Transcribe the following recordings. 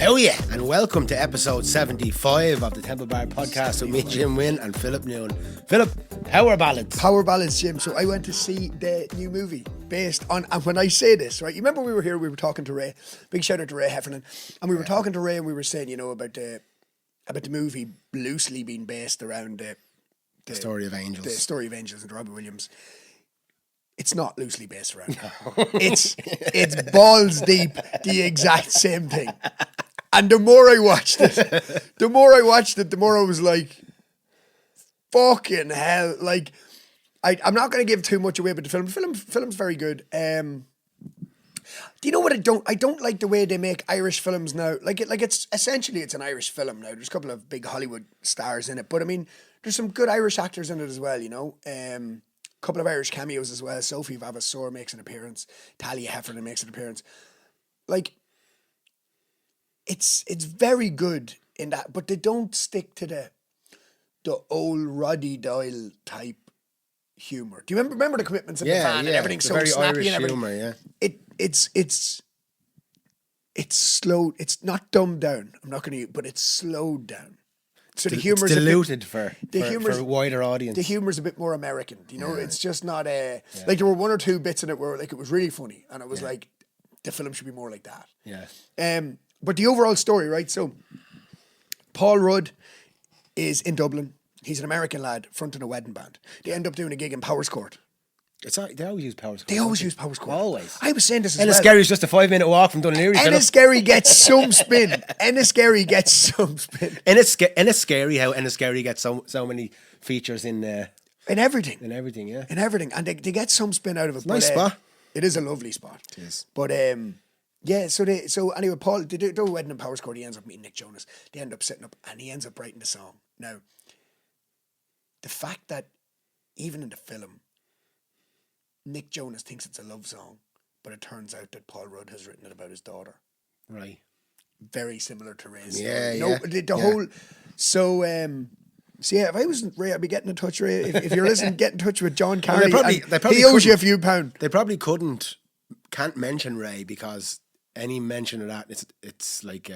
Hell yeah, and welcome to episode 75 of the Temple Bar podcast with me, Jim Win and Philip Noone. Philip, Power Ballads. Power Ballads, Jim. So I went to see the new movie based on, and when I say this, right, you remember we were here, we were talking to Ray, big shout out to Ray Heffernan, and we were talking to Ray and we were saying, you know, about the movie loosely being based around the Story of Angels. The Story of Angels and Robbie Williams. It's not loosely based around. No. It's balls deep, the exact same thing. And the more I watched it, the more I was like, fucking hell. Like, I'm not going to give too much away about the film's very good. Do you know what I don't like the way they make Irish films now? It's essentially it's an Irish film now. There's a couple of big Hollywood stars in it, but I mean, there's some good Irish actors in it as well, you know. Couple of Irish cameos as well. Sophie Vavasseur makes an appearance. Talia Heffernan makes an appearance. Like, it's very good in that, but they don't stick to the old Roddy Doyle type humor. Do you remember the Commitments in the van and everything's so very snappy Irish and everything? humor, yeah. It's slow. It's not dumbed down. I'm not going to, but it's slowed down. So the humor's diluted for a wider audience. The humor's a bit more American, you know. It's just not like there were one or two bits in it where like it was really funny, and it was like the film should be more like that. Yeah. But the overall story, right? So Paul Rudd is in Dublin. He's an American lad fronting a wedding band. They end up doing a gig in Powerscourt. They always use Powerscourt. They always use Powerscourt. Always. I was saying this as well. Enniskerry's just a 5-minute walk from Dún Laoghaire. Enniskerry gets some spin. Enniskerry gets some spin. Enniskerry, how Enniskerry gets so many features in everything. In everything, yeah. In everything. And they get some spin out of it. Nice spot. It is a lovely spot. It is. But so anyway, Paul, they do a wedding in Powerscourt. He ends up meeting Nick Jonas. They end up setting up and he ends up writing the song. Now, the fact that even in the film, Nick Jonas thinks it's a love song, but it turns out that Paul Rudd has written it about his daughter. Right. Very similar to Ray's. Yeah, whole. So, if I wasn't Ray, I'd be getting in touch, Ray. If you're listening, get in touch with John Carey. Well, they probably he owes you a few pounds. They probably can't mention Ray because any mention of that, it's like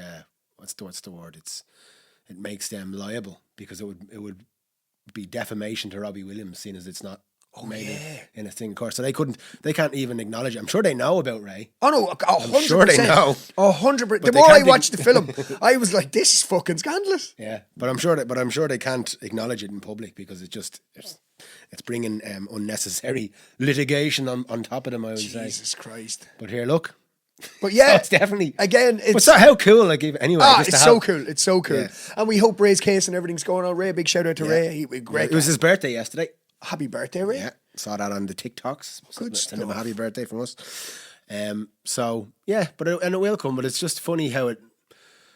what's the word? It makes them liable because it would be defamation to Robbie Williams, seeing as it's not. Made in a thing, of course. So they can't even acknowledge it. I'm sure they know about Ray. Oh no, 100%. I'm sure they know. 100%. The more I watched the film, I was like, "This is fucking scandalous." Yeah, but I'm sure they can't acknowledge it in public because it's bringing unnecessary litigation on top of them. I would say. Jesus Christ. But here, look. But yeah, so it's definitely again. It's how cool. Like anyway, it's so cool. It's so cool. Yeah. And we hope Ray's case and everything's going on. Ray, big shout out to Ray. Great. It was his birthday yesterday. Happy birthday, Ray. Yeah, saw that on the TikToks. Good Send him a stuff. happy birthday from us. So yeah, but it will come. But it's just funny how it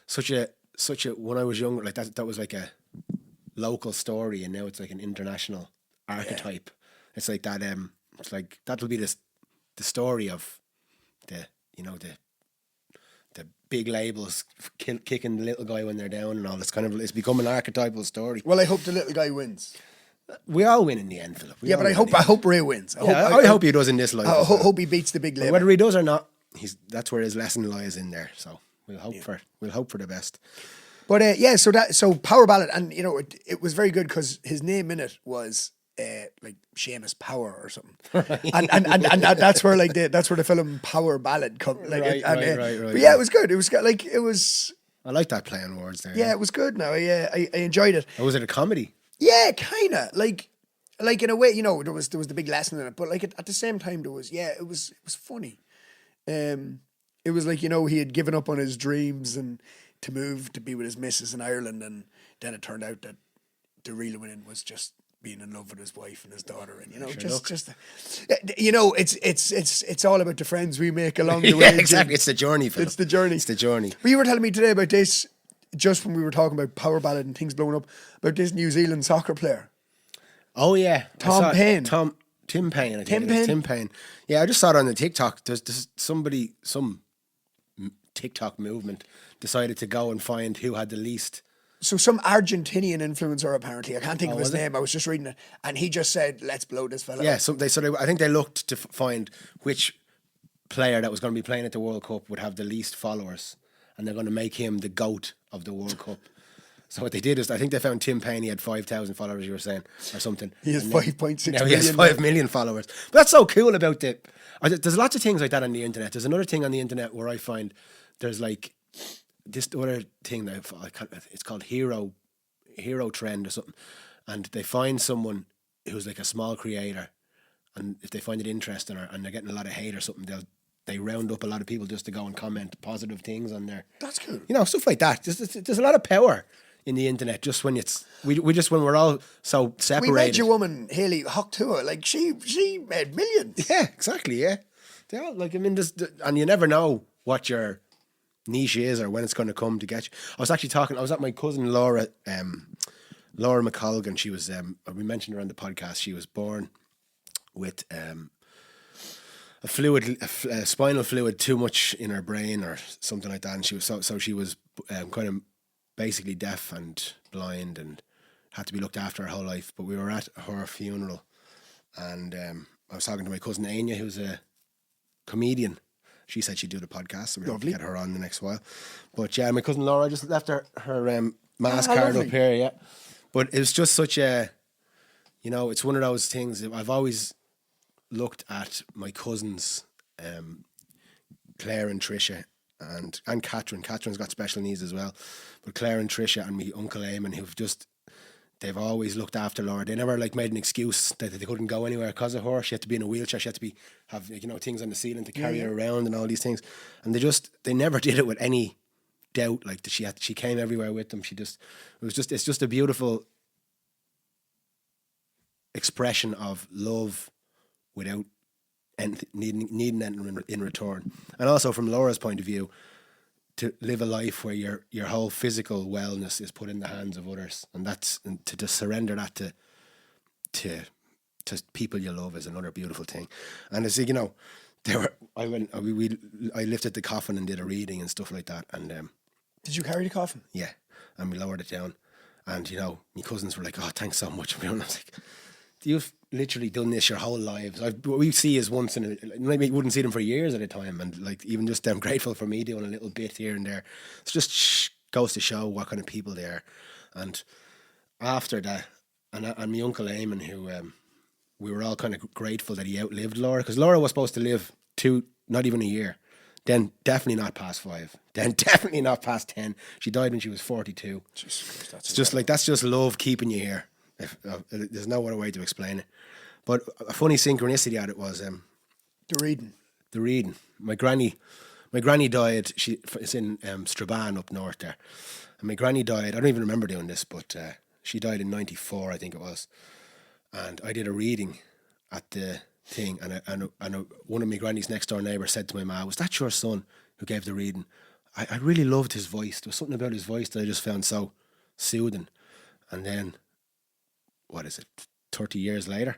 such a when I was younger, like that was like a local story, and now it's like an international archetype. Yeah. It's like that. It's like that'll be the story of the big labels kicking the little guy when they're down and all. It's become an archetypal story. Well, I hope the little guy wins. We all win in the end, Philip. But I hope Ray wins. I hope he does in this life. I hope he beats the big label. Whether he does or not, that's where his lesson lies in there. So we'll hope for the best. But so Power Ballad, and you know it was very good because his name in it was like Seamus Power or something, and that's where the film Power Ballad comes. Right. But yeah, it was good. It was. I like that play on words there. Yeah, it was good. Now I enjoyed it. Was it a comedy? Yeah, kind of like in a way, you know, there was the big lesson in it, but like at the same time it was funny. It was like, you know, he had given up on his dreams and to move to be with his missus in Ireland, and then it turned out that the real winning was just being in love with his wife and his daughter, and you know, it's all about the friends we make along the way. Yeah, exactly. It's the journey, Philip. It's the journey. But you were telling me today about this. Just when we were talking about Power Ballad and things blowing up, about this New Zealand soccer player. Oh yeah, Tim Payne. Tim Payne. Yeah, I just saw it on the TikTok. There's some TikTok movement decided to go and find who had the least. So some Argentinian influencer apparently, I can't think of his name. I was just reading it, and he just said, "Let's blow this fella." Yeah, I think they looked to find which player that was going to be playing at the World Cup would have the least followers. and they're going to make him the GOAT of the World Cup. So what they did is, I think they found Tim Payne, he had 5,000 followers, you were saying, or something. He has And 5.6 now million. he has 5 million followers. But that's so cool about there's lots of things like that on the internet. There's another thing on the internet where I find there's like this other thing that it's called hero trend or something. And they find someone who's like a small creator, and if they find it interesting and they're getting a lot of hate or something, they round up a lot of people just to go and comment positive things on there. That's cool. You know, stuff like that. There's a lot of power in the internet just when we just when we're all so separated. We made your woman Hayley Huck to it. Like she made millions. Yeah, exactly. Yeah, they all like. I mean, and you never know what your niche is or when it's going to come to get you. I was at my cousin Laura McGowan. She was we mentioned her on the podcast. She was born with a spinal fluid too much in her brain or something like that, and she was so she was kind of basically deaf and blind and had to be looked after her whole life. But we were at her funeral, and I was talking to my cousin Anya, who's a comedian. She said she'd do the podcast, so we'll get her on the next while. But yeah, my cousin Laura, I just left her mass card up here, yeah. But it was just such a, it's one of those things that I've always looked at my cousins, Claire and Tricia, and Catherine. Catherine's got special needs as well. But Claire and Tricia and my Uncle Eamon, they've always looked after Laura. They never made an excuse that they couldn't go anywhere because of her. She had to be in a wheelchair. She had to have things on the ceiling to carry her around and all these things. And they never did it with any doubt. Like she came everywhere with them. It's just a beautiful expression of love without needing anything in return. And also from Laura's point of view, to live a life where your whole physical wellness is put in the hands of others, and to just surrender that to people you love is another beautiful thing. And as I lifted the coffin and did a reading and stuff like that. And did you carry the coffin? Yeah, and we lowered it down. And my cousins were like, "Oh, thanks so much." And I was like, "You've literally done this your whole lives. What we see is once in maybe you wouldn't see them for years at a time, and even just them grateful for me doing a little bit here and there. It just goes to show what kind of people they are." And after that, and my Uncle Eamon, who we were all kind of grateful that he outlived Laura, because Laura was supposed to live not even a year, then definitely not past 5, then definitely not past 10. She died when she was 42. Jesus Christ, it's just that's just love keeping you here. There's no other way to explain it. But a funny synchronicity at it was the reading. My granny died. It's in Strabane up north there, and my granny died. I don't even remember doing this, but she died in '94, I think it was. And I did a reading at the thing, and one of my granny's next door neighbours said to my ma, "Was that your son who gave the reading?" I really loved his voice. There was something about his voice that I just found so soothing. And then, 30 years later,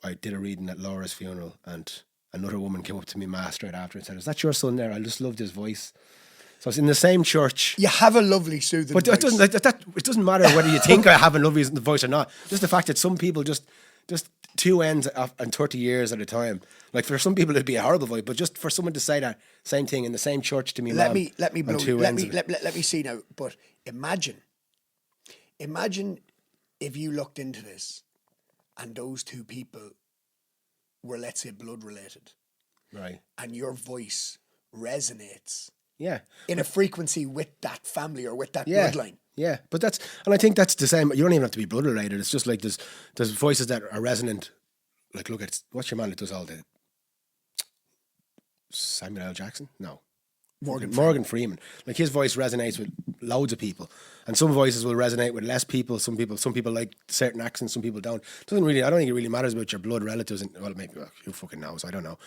I did a reading at Laura's funeral, and another woman came up to me ma straight after and said, "Is that your son there? I just loved his voice." So it's in the same church. You have a lovely soothing voice. It doesn't matter whether you think I have a lovely voice or not. Just the fact that some people just two ends and 30 years at a time. Like for some people it'd be a horrible voice, but just for someone to say that same thing in the same church to me, let me see now. But imagine if you looked into this and those two people were, let's say, blood related, right? And your voice resonates, in a frequency with that family or with that bloodline. Yeah, but I think that's the same. You don't even have to be blood related. It's just like there's voices that are resonant. Like, look at what's your man that does all the Samuel L. Jackson? No. Morgan Freeman. Like his voice resonates with loads of people, and some voices will resonate with less people. Some people like certain accents. Some people don't. I don't think it really matters about your blood relatives. Maybe who fucking knows? I don't know.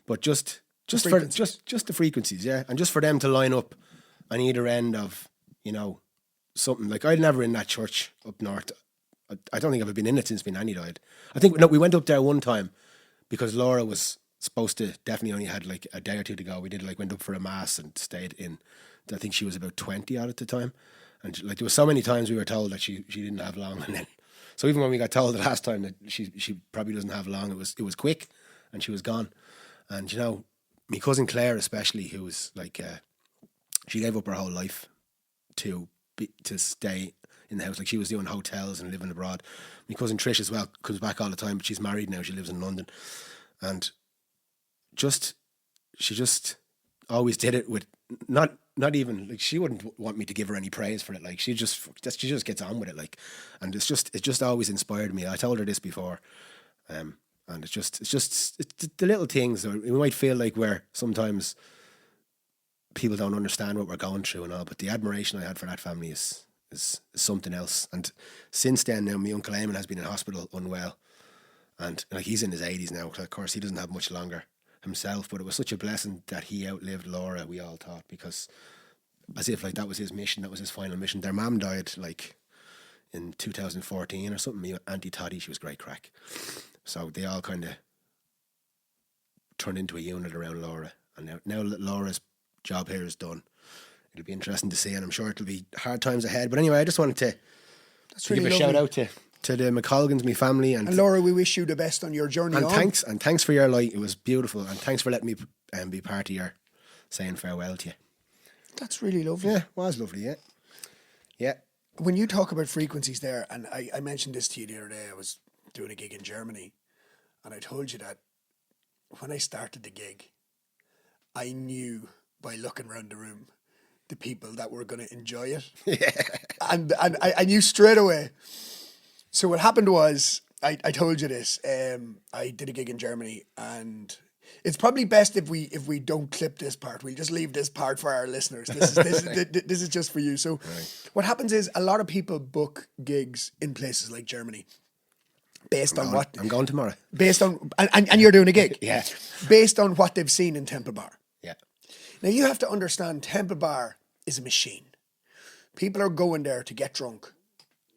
But just the frequencies, and just for them to line up on either end of something. Like I'd never in that church up north. I don't think I've been in it since my nanny died. I think we went up there one time because Laura was supposed to definitely only had like a day or two to go. We went up for a mass and stayed in. I think she was about 20 out at the time, and there was so many times we were told that she didn't have long, and then so even when we got told the last time that she probably doesn't have long, it was quick, and she was gone. And my cousin Claire especially, who was like she gave up her whole life to stay in the house. Like, she was doing hotels and living abroad. My cousin Trish as well comes back all the time, but she's married now. She lives in London, and she just always did it with not even, like, she wouldn't want me to give her any praise for it. Like, she just gets on with it. Like, and it just always inspired me. I told her this before, and it's just the little things. We might feel like we're sometimes people don't understand what we're going through and all, but the admiration I had for that family is something else. And since then, now my Uncle Eamon has been in hospital unwell, and like, he's in his 80s now. Of course, he doesn't have much longer himself, but it was such a blessing that he outlived Laura, we all thought, because as if like that was his mission, that was his final mission. Their mum died like in 2014 or something. My Auntie Toddy, she was great crack. So they all kind of turned into a unit around Laura, and now that Laura's job here is done, it'll be interesting to see, and I'm sure it'll be hard times ahead. But anyway, I just wanted to really give a shout out to the McColgans, my family, and Laura, we wish you the best on your journey. And thanks for your light. It was beautiful, and thanks for letting me be part of your saying farewell to you. That's really lovely. Yeah, it was lovely. Yeah. When you talk about frequencies there, and I mentioned this to you the other day, I was doing a gig in Germany, and I told you that when I started the gig, I knew by looking around the room the people that were going to enjoy it. Yeah. And I knew straight away. So what happened was, I told you this, I did a gig in Germany, and it's probably best if we don't clip this part. We'll just leave this part for our listeners. This is just for you. So What happens is, a lot of people book gigs in places like Germany based on what... I'm going tomorrow. Based on... And you're doing a gig. Yeah. Based on what they've seen in Temple Bar. Yeah. Now, you have to understand, Temple Bar is a machine. People are going there to get drunk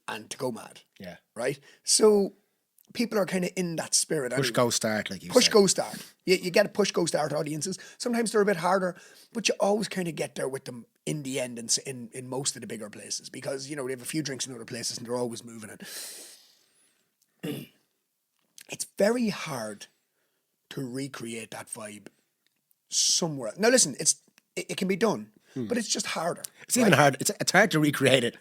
and to go mad. Yeah. Right? So people are kind of in that spirit. Push, go, start, like you said. Push, go, start. You get a push, go, start audiences. Sometimes they're a bit harder, but you always kind of get there with them in the end in most of the bigger places, because, you know, they have a few drinks in other places and they're always moving it. It's very hard to recreate that vibe somewhere. Now, listen, it can be done, but it's just harder. It's even hard. It's hard to recreate it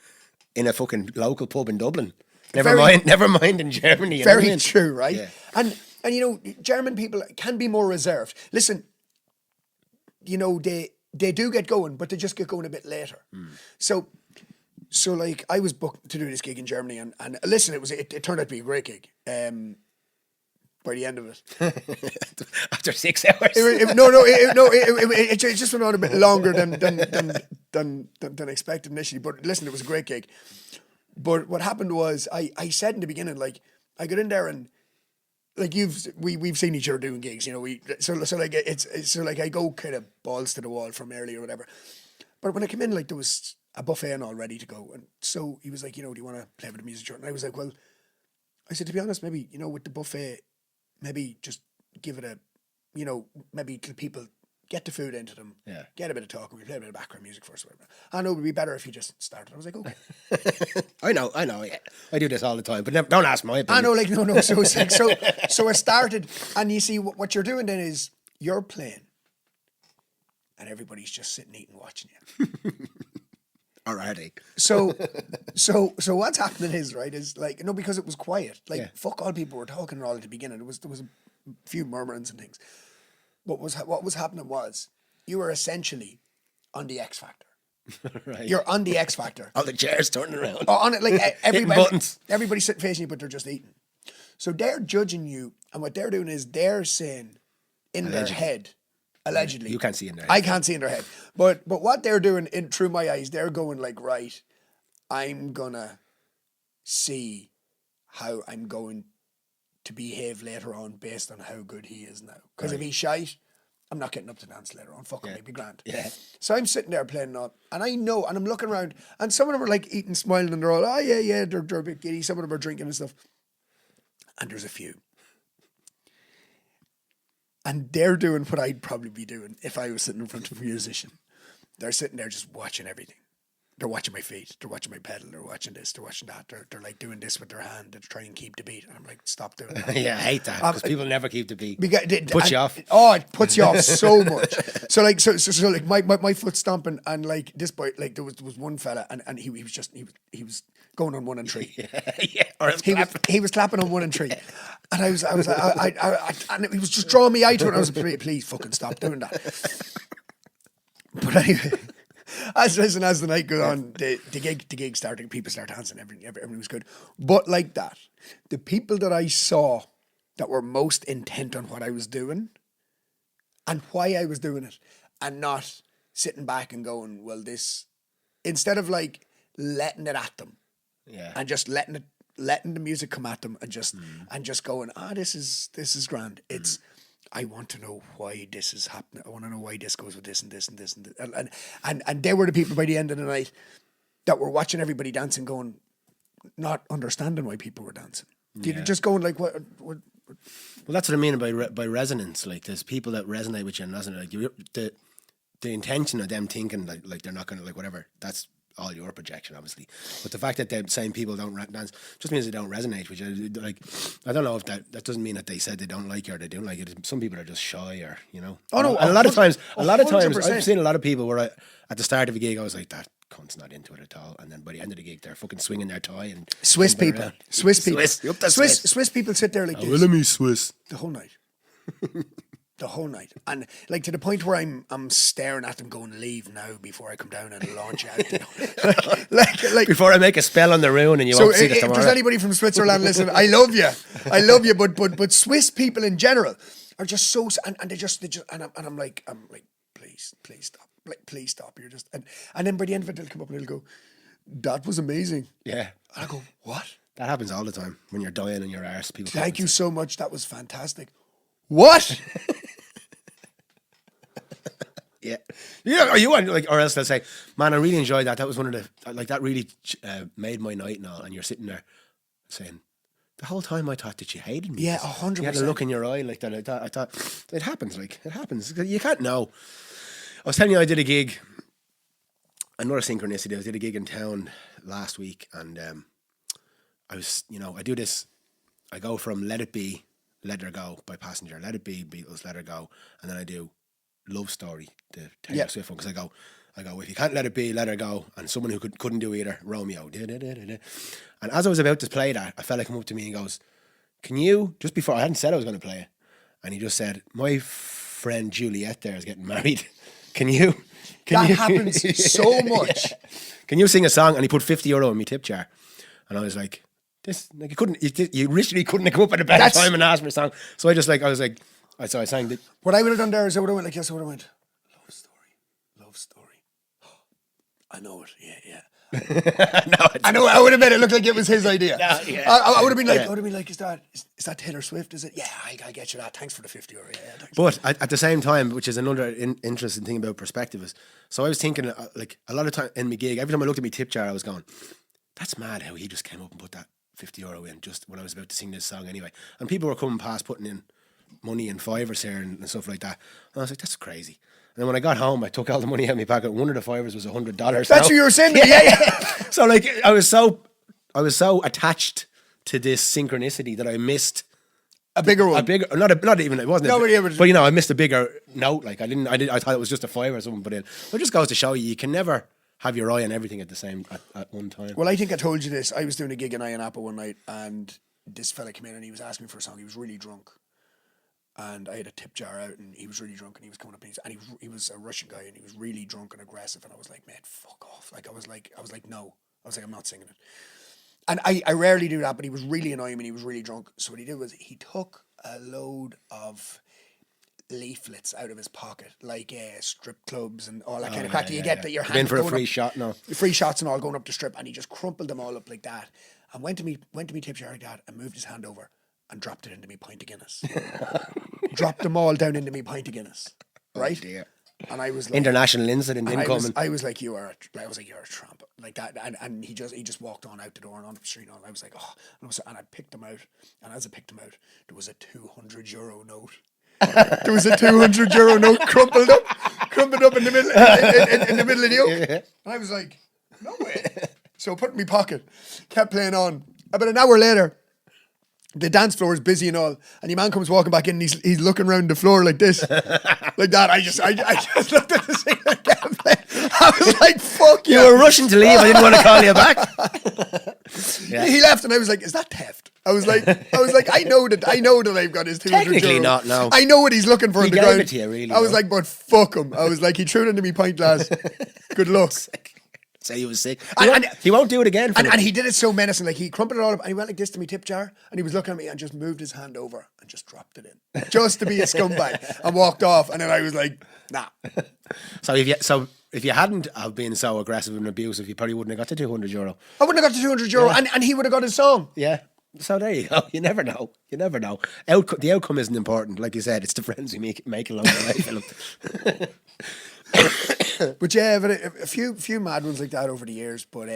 in a fucking local pub in Dublin. Never mind in Germany. Very true, right? Yeah. And you know, German people can be more reserved. Listen, you know, they do get going, but they just get going a bit later. So like, I was booked to do this gig in Germany, and listen, it turned out to be a great gig. By the end of it, after 6 hours, it just went on a bit longer than expected initially. But listen, it was a great gig. But what happened was, I said in the beginning, like, I got in there and, like, we've seen each other doing gigs, you know. So like I go kind of balls to the wall from early or whatever. But when I came in, like, there was a buffet and all ready to go, and so he was like, you know, do you want to play with the music? And I was like, well, I said, to be honest, maybe, you know, with the buffet, maybe just give it a, you know, maybe till people get the food into them, get a bit of talk, and we play a bit of background music first. I know it would be better if you just started. I was like, okay. I know. Yeah. I do this all the time, but don't ask my opinion. I know, like, no. So it's like, so I started, and you see what you're doing then is you're playing, and everybody's just sitting eating, watching you. Alrighty. So what's happening is, right, is like, no, because it was quiet. Like, fuck all, people were talking and all at the beginning. There was a few murmurings and things. What was happening was, you were essentially on the X Factor. Right. You're on the X Factor. All the chairs turning around. Oh, on it, like, everybody's sitting facing you, but they're just eating. So they're judging you, and what they're doing is they're saying in their head, allegedly. You can't see in their head. I can't see in their head. But what they're doing through my eyes, they're going like, right, I'm gonna see how I'm going to behave later on based on how good he is now. Because if he's shite, I'm not getting up to dance later on. Fuck him, he'd be grand. Yeah. So I'm sitting there playing up, and I know, and I'm looking around, and some of them are like eating, smiling, and they're all, oh yeah, they're a bit giddy. Some of them are drinking and stuff. And there's a few. And they're doing what I'd probably be doing if I was sitting in front of a musician. They're sitting there just watching everything. they're watching my feet, they're watching my pedal, they're watching this, they're watching that, they're like doing this with their hand to try and keep the beat. And I'm like, stop doing that. Yeah, I hate that because people never keep the beat. Puts you off. Oh, it puts you off so much. So like my foot stomping, and like this boy, like there was one fella, and he was going on 1 and 3. Yeah, or he was clapping on 1 and 3, and I was and he was just drawing me out to it. And I was like, please fucking stop doing that. But anyway, as the night goes on, the gig started, people start dancing, everything was good. But like that, the people that I saw that were most intent on what I was doing and why I was doing it, and not sitting back and going, well, this, instead of like letting it at them, and just letting the music come at them, and just going, this is grand. It's, I want to know why this is happening. I want to know why this goes with this and this and this and this. And they were the people by the end of the night that were watching everybody dancing, going, not understanding why people were dancing. Yeah. Just going like, what? Well, that's what I mean by resonance. Like, there's people that resonate with you and resonate. Like, the intention of them thinking like they're not going to, like, whatever, that's all your projection, obviously. But the fact that the same people don't dance just means they don't resonate with you. Like, I don't know if that doesn't mean that they said they don't like you or they don't like it. Some people are just shy, or, you know. Oh no! And a lot of times, I've seen a lot of people where at the start of a gig I was like, that cunt's not into it at all, and then by the end of the gig they're fucking swinging their tie. And Swiss people people sit there like this. Will me Swiss the whole night. The whole night, and like to the point where I'm staring at them, going, "Leave now before I come down and launch out." You know? like before I make a spell on the rune, and you won't see this tomorrow. If there's anybody from Switzerland, listen, I love you, but Swiss people in general are just so, and they just, and I'm like, please stop, like, please stop. You're just, and then by the end of it, they'll come up and they'll go, "That was amazing." Yeah, and I go, "What?" That happens all the time when you're dying in your arse. People, thank you so much. That was fantastic. What? Yeah, or you want, like, or else they'll say, "Man, I really enjoyed that. That was one of the, like, that really made my night and all." And you're sitting there saying, "The whole time I thought that you hated me." Yeah, 100%. You had a look in your eye like that. I thought it happens. Like, it happens. You can't know. I was telling you, I did a gig, another synchronicity. I did a gig in town last week, and I was, you know, I do this. I go from Let It Be, Let Her Go by Passenger, Let It Be, Beatles, Let Her Go, and then I do Love Story, the Taylor Swift one, because I go, if you can't let it be, let her go, and someone who couldn't do either, Romeo. And as I was about to play that, a fella came up to me and goes, "Can you," just before, I hadn't said I was going to play it, and he just said, "My friend Juliet there is getting married. Can you happens so much. Can you sing a song?" And he put €50 in my tip jar, and I was like, "This, like, you literally couldn't have come up at a better time and asked for a song." So I sang the. What I would have done there is I would have went like this. I would have went, love story. I know it. Yeah. I know. I would have made it look like it was his idea. No, yeah. I would have been like, is that Taylor Swift? Is it? Yeah, I get you that. Thanks for the €50. Yeah. But at the same time, which is another interesting thing about perspective, is, so I was thinking, like, a lot of time in my gig, every time I looked at my tip jar, I was going, "That's mad how he just came up and put that €50 in just when I was about to sing this song anyway." And people were coming past putting in money and fivers here and stuff like that. And I was like, "That's crazy." And then when I got home, I took all the money out of my pocket. One of the fivers was $100. That's what you were saying to me. Yeah. So, like, I was so attached to this synchronicity that I missed a bigger one. Not even, it wasn't. But, you know, I missed a bigger note. Like, I thought it was just a fiver or something. But it just goes to show you can never have your eye on everything at one time. Well, I think I told you this. I was doing a gig in Apple one night, and this fella came in and he was asking me for a song. He was really drunk. And I had a tip jar out, and he was really drunk, and he was coming up, and he was a Russian guy, and he was really drunk and aggressive, and I was like, "Mate, fuck off!" Like, I was like, "No," I was like, "I'm not singing it." And I rarely do that, but he was really annoying and he was really drunk. So what he did was he took a load of leaflets out of his pocket, like strip clubs and all that kind of crack that you get that your hand in for a free shot now. Free shots and all going up the strip, and he just crumpled them all up like that, and went to me tip jar like that, and moved his hand over and dropped it into me pint of Guinness. Dropped them all down into me pint of Guinness. Right? Oh dear. And I was like, international incident incoming. I was like, you're a tramp, like that. And he just walked on out the door and on the street. And I was like, oh, and I picked him out. And as I picked him out, there was a €200 note. There was a €200 note crumpled up in the middle in the middle of the oak. And I was like, No way. So I put it in my pocket, kept playing on. About an hour later, the dance floor is busy and all, and your man comes walking back in and he's looking around the floor like this. Like that. I just looked at the singer again. I was like, fuck you. You were rushing to leave. I didn't want to call you back. Yeah. He left and I was like, is that theft? I was like, I know that I've got his 200 Technically euro. not, no. I know what he's looking for He on the gave ground. it to you, really, I was though. like, but fuck him. I was like, he threw it into me pint glass. Good luck. Say he was sick. And He won't do it again. And he did it so menacing. Like, he crumpled it all up and he went like this to me tip jar and he was looking at me and just moved his hand over and just dropped it in. Just to be a scumbag and walked off. And then I was like, nah. So if you hadn't have been so aggressive and abusive, you probably wouldn't have got to €200. I wouldn't have got to 200 euro and he would have got his song. Yeah. So there you go. You never know. The outcome isn't important. Like you said, it's the friends we make along the way, Philip. But yeah, but a few mad ones like that over the years. But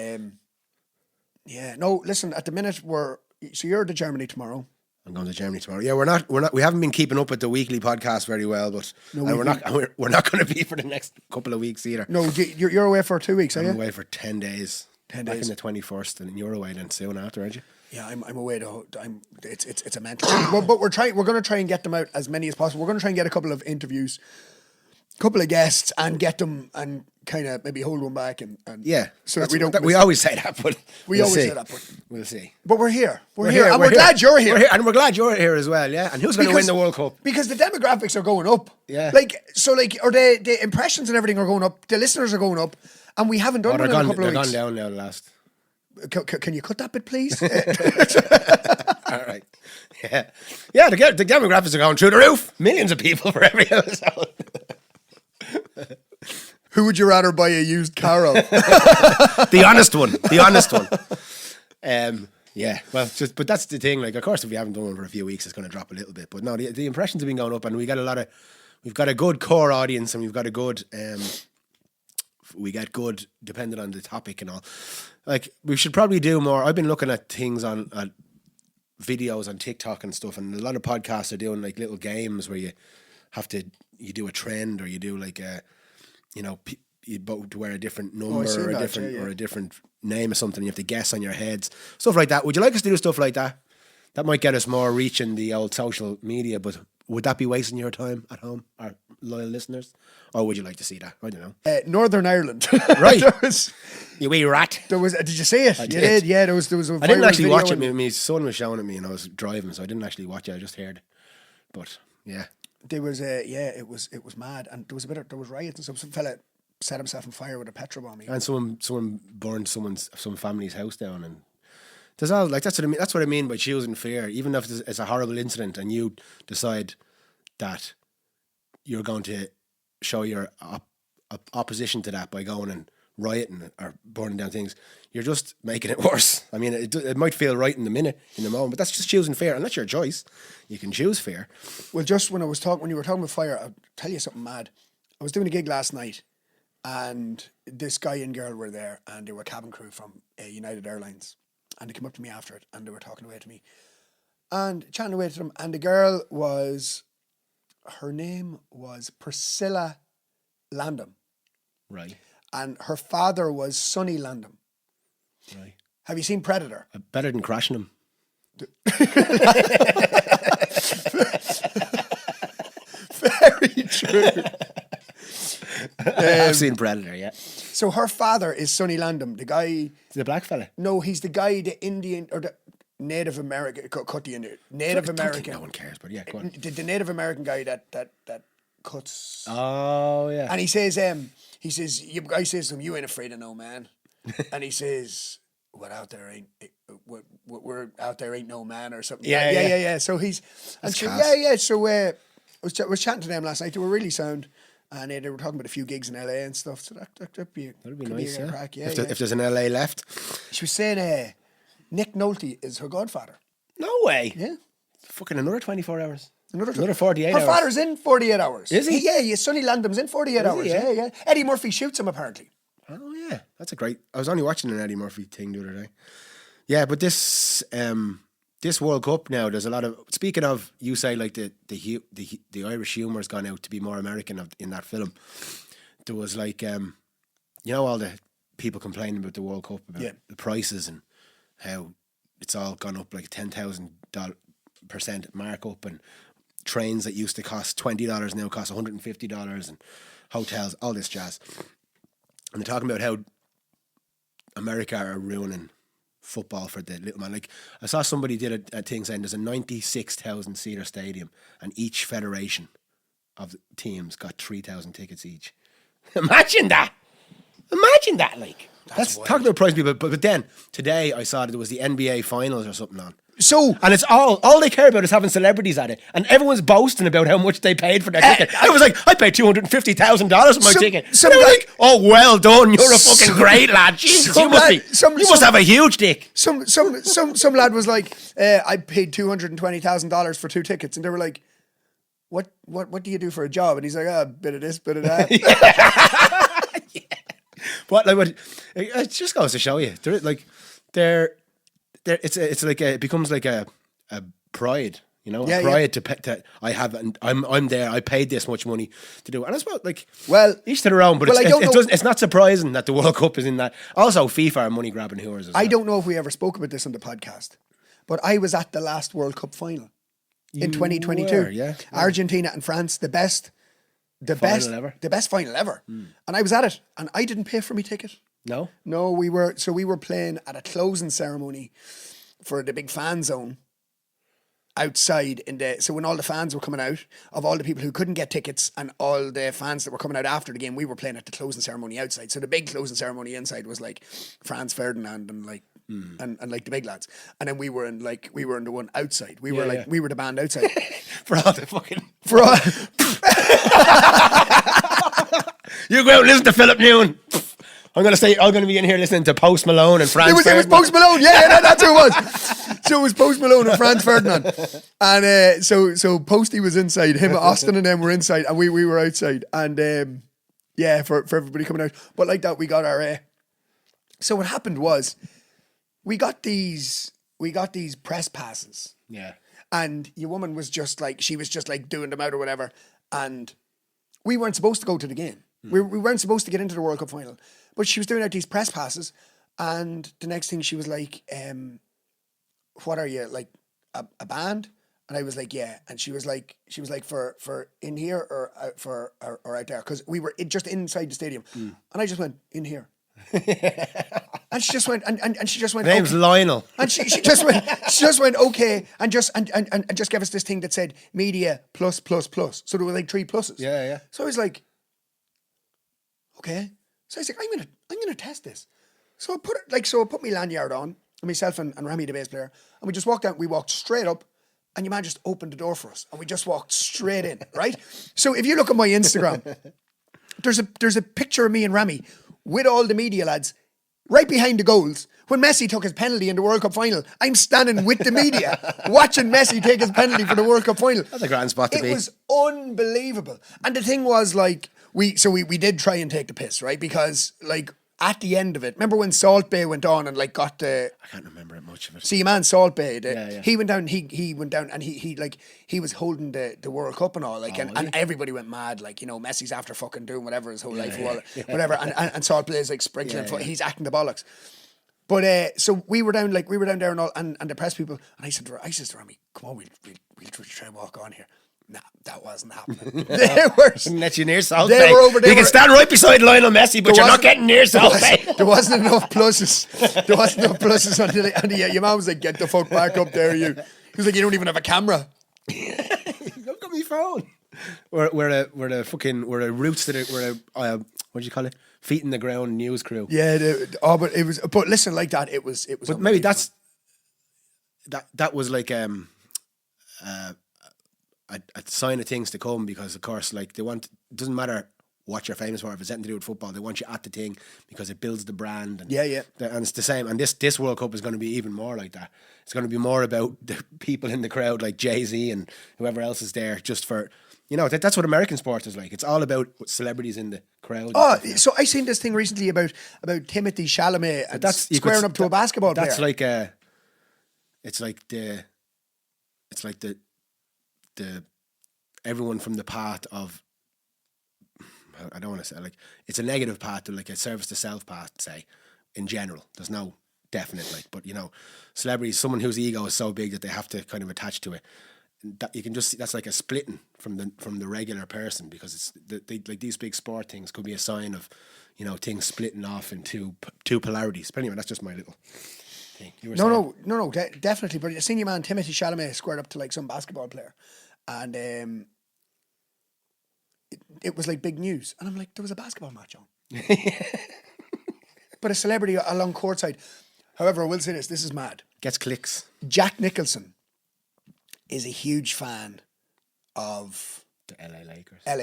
yeah, no. Listen, at the minute so you're to Germany tomorrow. I'm going to Germany tomorrow. Yeah, we haven't been keeping up with the weekly podcast very well, but we're not going to be for the next couple of weeks either. No, you're away for 2 weeks, are you? I'm away for 10 days. 10 Back days. in the 21st, and you're away then soon after, aren't you? Yeah, I'm away to. It's a mental. but we're going to try and get them out as many as possible. We're going to try and get a couple of interviews, couple of guests, and get them and kind of maybe hold one back and yeah. So that we don't. We always say that, but we always say that, but we'll see. But we're here. We're here, and we're glad you're here. And we're glad you're here as well. Yeah. And who's going to win the World Cup? Because the demographics are going up. Yeah. Or the impressions and everything are going up. The listeners are going up, and we haven't done one in a couple of weeks. They're gone down now the last. Can you cut that bit, please? All right. Yeah. The demographics are going through the roof. Millions of people for every episode. Who would you rather buy a used car of? The honest one. Yeah. Well, but that's the thing. Like, of course, if we haven't done one for a few weeks, it's going to drop a little bit. But no, the impressions have been going up, and we've got a good core audience, and we've got a good. We get good depending on the topic and all. Like, we should probably do more. I've been looking at things on videos on TikTok and stuff, and a lot of podcasts are doing like little games where you do a trend, or you do like you both wear a different number or a different name or something. You have to guess on your heads, stuff like that. Would you like us to do stuff like that? That might get us more reach in the old social media, but would that be wasting your time at home, our loyal listeners? Or would you like to see that? I don't know. Northern Ireland. Right. You wee rat. Did you see it? You did. Yeah, there was a I didn't actually watch it. And My son was showing it me and I was driving, so I didn't actually watch it. I just heard. But yeah. There was it was mad, and there was riots and stuff. Some fella set himself on fire with a petrol bomb. And someone burned some family's house down, and there's all like that's what I mean. That's what I mean by choosing fear. Even if it's a horrible incident, and you decide that you're going to show your opposition to that by going and rioting or burning down things, you're just making it worse. I mean, it might feel right in the moment, but that's just choosing fear, and that's your choice. You can choose fear. Well, just when you were talking about fire, I'll tell you something mad. I was doing a gig last night, and this guy and girl were there, and they were cabin crew from United Airlines, and they came up to me after it, and they were talking away to me, and chatting away to them, and the girl her name was Priscilla Landham. Right. And her father was Sonny Landham. Right. Have you seen Predator? Better than crashing him. Very true. I've seen Predator, yeah. So her father is Sonny Landham, the guy... The black fella? No, he's the guy, the Indian, or the Native American... Cut the Indian. Native I don't American. think no one cares, but yeah, go on. The Native American guy that cuts... Oh, yeah. And he says, your guy says to him, you ain't afraid of no man. And he says, we're out there ain't no man or something. Yeah. So he's... And so, so I was chatting to them last night. They were really sound. And they were talking about a few gigs in LA and stuff. So that'd be nice, a crack. Yeah, if there's an LA left. She was saying Nick Nolte is her godfather. No way. Yeah. Fucking another 24 hours. Another 48 hours. Her father's in 48 hours. Is he? Yeah, Sonny Landham's in 48 hours. He, yeah? Yeah. Eddie Murphy shoots him apparently. Oh yeah, that's a great. I was only watching an Eddie Murphy thing the other day. Yeah, but this World Cup now, there's a lot of. Speaking of, you say like the Irish humour's gone out to be more American in that film. There was like all the people complaining about the World Cup, about Yeah. the prices and how it's all gone up like 10,000% markup, and trains that used to cost $20 now cost $150, and hotels, all this jazz. And they're talking about how America are ruining football for the little man. Like, I saw somebody did a thing saying there's a 96,000 seater stadium, and each federation of the teams got 3,000 tickets each. Imagine that. Like, that's talking about price people. But then today I saw that there was the NBA finals or something on. So, And it's all they care about is having celebrities at it, and everyone's boasting about how much they paid for their ticket. I was like, I paid $250,000 for my ticket. Some And they were guy- like, oh, well done, you're a fucking great lad. Jesus, you must have a huge dick. some lad was like, I paid $220,000 for 2 tickets, and they were like, what do you do for a job? And he's like, a bit of this, bit of that. But like, it just goes to show you, it's like it becomes like a pride, you know, a pride to I have, and I'm there. I paid this much money to do it, and I suppose like, Well, each to their own. But well, it's not surprising that the World Cup is in that. Also, FIFA are money grabbing whores as well. I don't know if we ever spoke about this on the podcast, but I was at the last World Cup final in 2022. were, yeah. Argentina and France, the best final ever. And I was at it, and I didn't pay for my ticket. No, we were playing at a closing ceremony for the big fan zone outside so when all the fans were coming out, of all the people who couldn't get tickets and all the fans that were coming out after the game, we were playing at the closing ceremony outside. So the big closing ceremony inside was like Franz Ferdinand and like and like the big lads, and then we were in the one outside. We were the band outside For all the fucking for all. you go out and listen to Philip Noone. I'm gonna be in here listening to Post Malone and Franz. It was Post Malone, that's who it was. So it was Post Malone and Franz Ferdinand, and so Posty was inside. Him, Austin, and them were inside, and we were outside. And for everybody coming out. But like that, we got our. So what happened was, we got these press passes. Yeah. And your woman was just like doing them out or whatever, and we weren't supposed to go to the game. We weren't supposed to get into the World Cup final. But she was doing out these press passes, and the next thing she was like, what are you, like a band? And I was like, yeah. And she was like for in here or out or out there, because we were just inside the stadium. And I just went, in here. And she just went and she just went, My name's okay. Lionel. And she just went okay, and just gave us this thing that said media plus. So there were like 3 pluses. Yeah. So I was like, okay. So I was like, I'm gonna test this. So I put my lanyard on, and myself and Rami, the bass player, and we just walked out. We walked straight up, and your man just opened the door for us, and we just walked straight in. Right. So if you look at my Instagram, there's a picture of me and Rami with all the media lads right behind the goals. When Messi took his penalty in the World Cup final, I'm standing with the media watching Messi take his penalty for the World Cup final. That's a grand spot to be. It was unbelievable. And the thing was, like, we did try and take the piss, right? Because, like, at the end of it, remember when Salt Bay went on and like got the... I can't remember it much of it. See, your man Salt Bay, Yeah. he went down, he went down, and he was holding the World Cup and all, like, and everybody went mad, like, you know, Messi's after fucking doing whatever his whole life, whatever, and Salt Bay is like sprinkling, he's acting the bollocks. But so we were down there and all, and the press people, and I said to Rami, come on, we'll try and walk on here. Nah, that wasn't happening. They were... Let you near South They Bay. were over there. You can stand right beside Lionel Messi, but you're not getting near South Bay. There wasn't enough pluses. Your mom was like, get the fuck back up there, you. He was like, you don't even have a camera. Look at me phone. We're a roots to the, what do you call it? Feet in the ground news crew. Yeah, but listen, like that, it was. But maybe that was like a sign of things to come, because of course, like, it doesn't matter what you're famous for, if it's anything to do with football, they want you at the thing because it builds the brand. And yeah. And it's the same. And this World Cup is going to be even more like that. It's going to be more about the people in the crowd, like Jay-Z and whoever else is there, just for, you know, that's what American sport is like. It's all about celebrities in the crowd. Oh, so I seen this thing recently about Timothée Chalamet and squaring up to a basketball player. That's like it's like the everyone from the path of, I don't want to say, like, it's a negative path to, like, a service to self path, say, in general. There's no definite, like, but, you know, celebrities, someone whose ego is so big that they have to kind of attach to it. That you can just see, that's like a splitting from the regular person, because it's like these big sport things could be a sign of, you know, things splitting off into two polarities. But anyway, that's just my little thing. No, definitely. But your senior man Timothy Chalamet squared up to like some basketball player, and it was like big news, and I'm like, there was a basketball match on, but a celebrity along courtside. However, I will say this is mad. Gets clicks. Jack Nicholson is a huge fan of The LA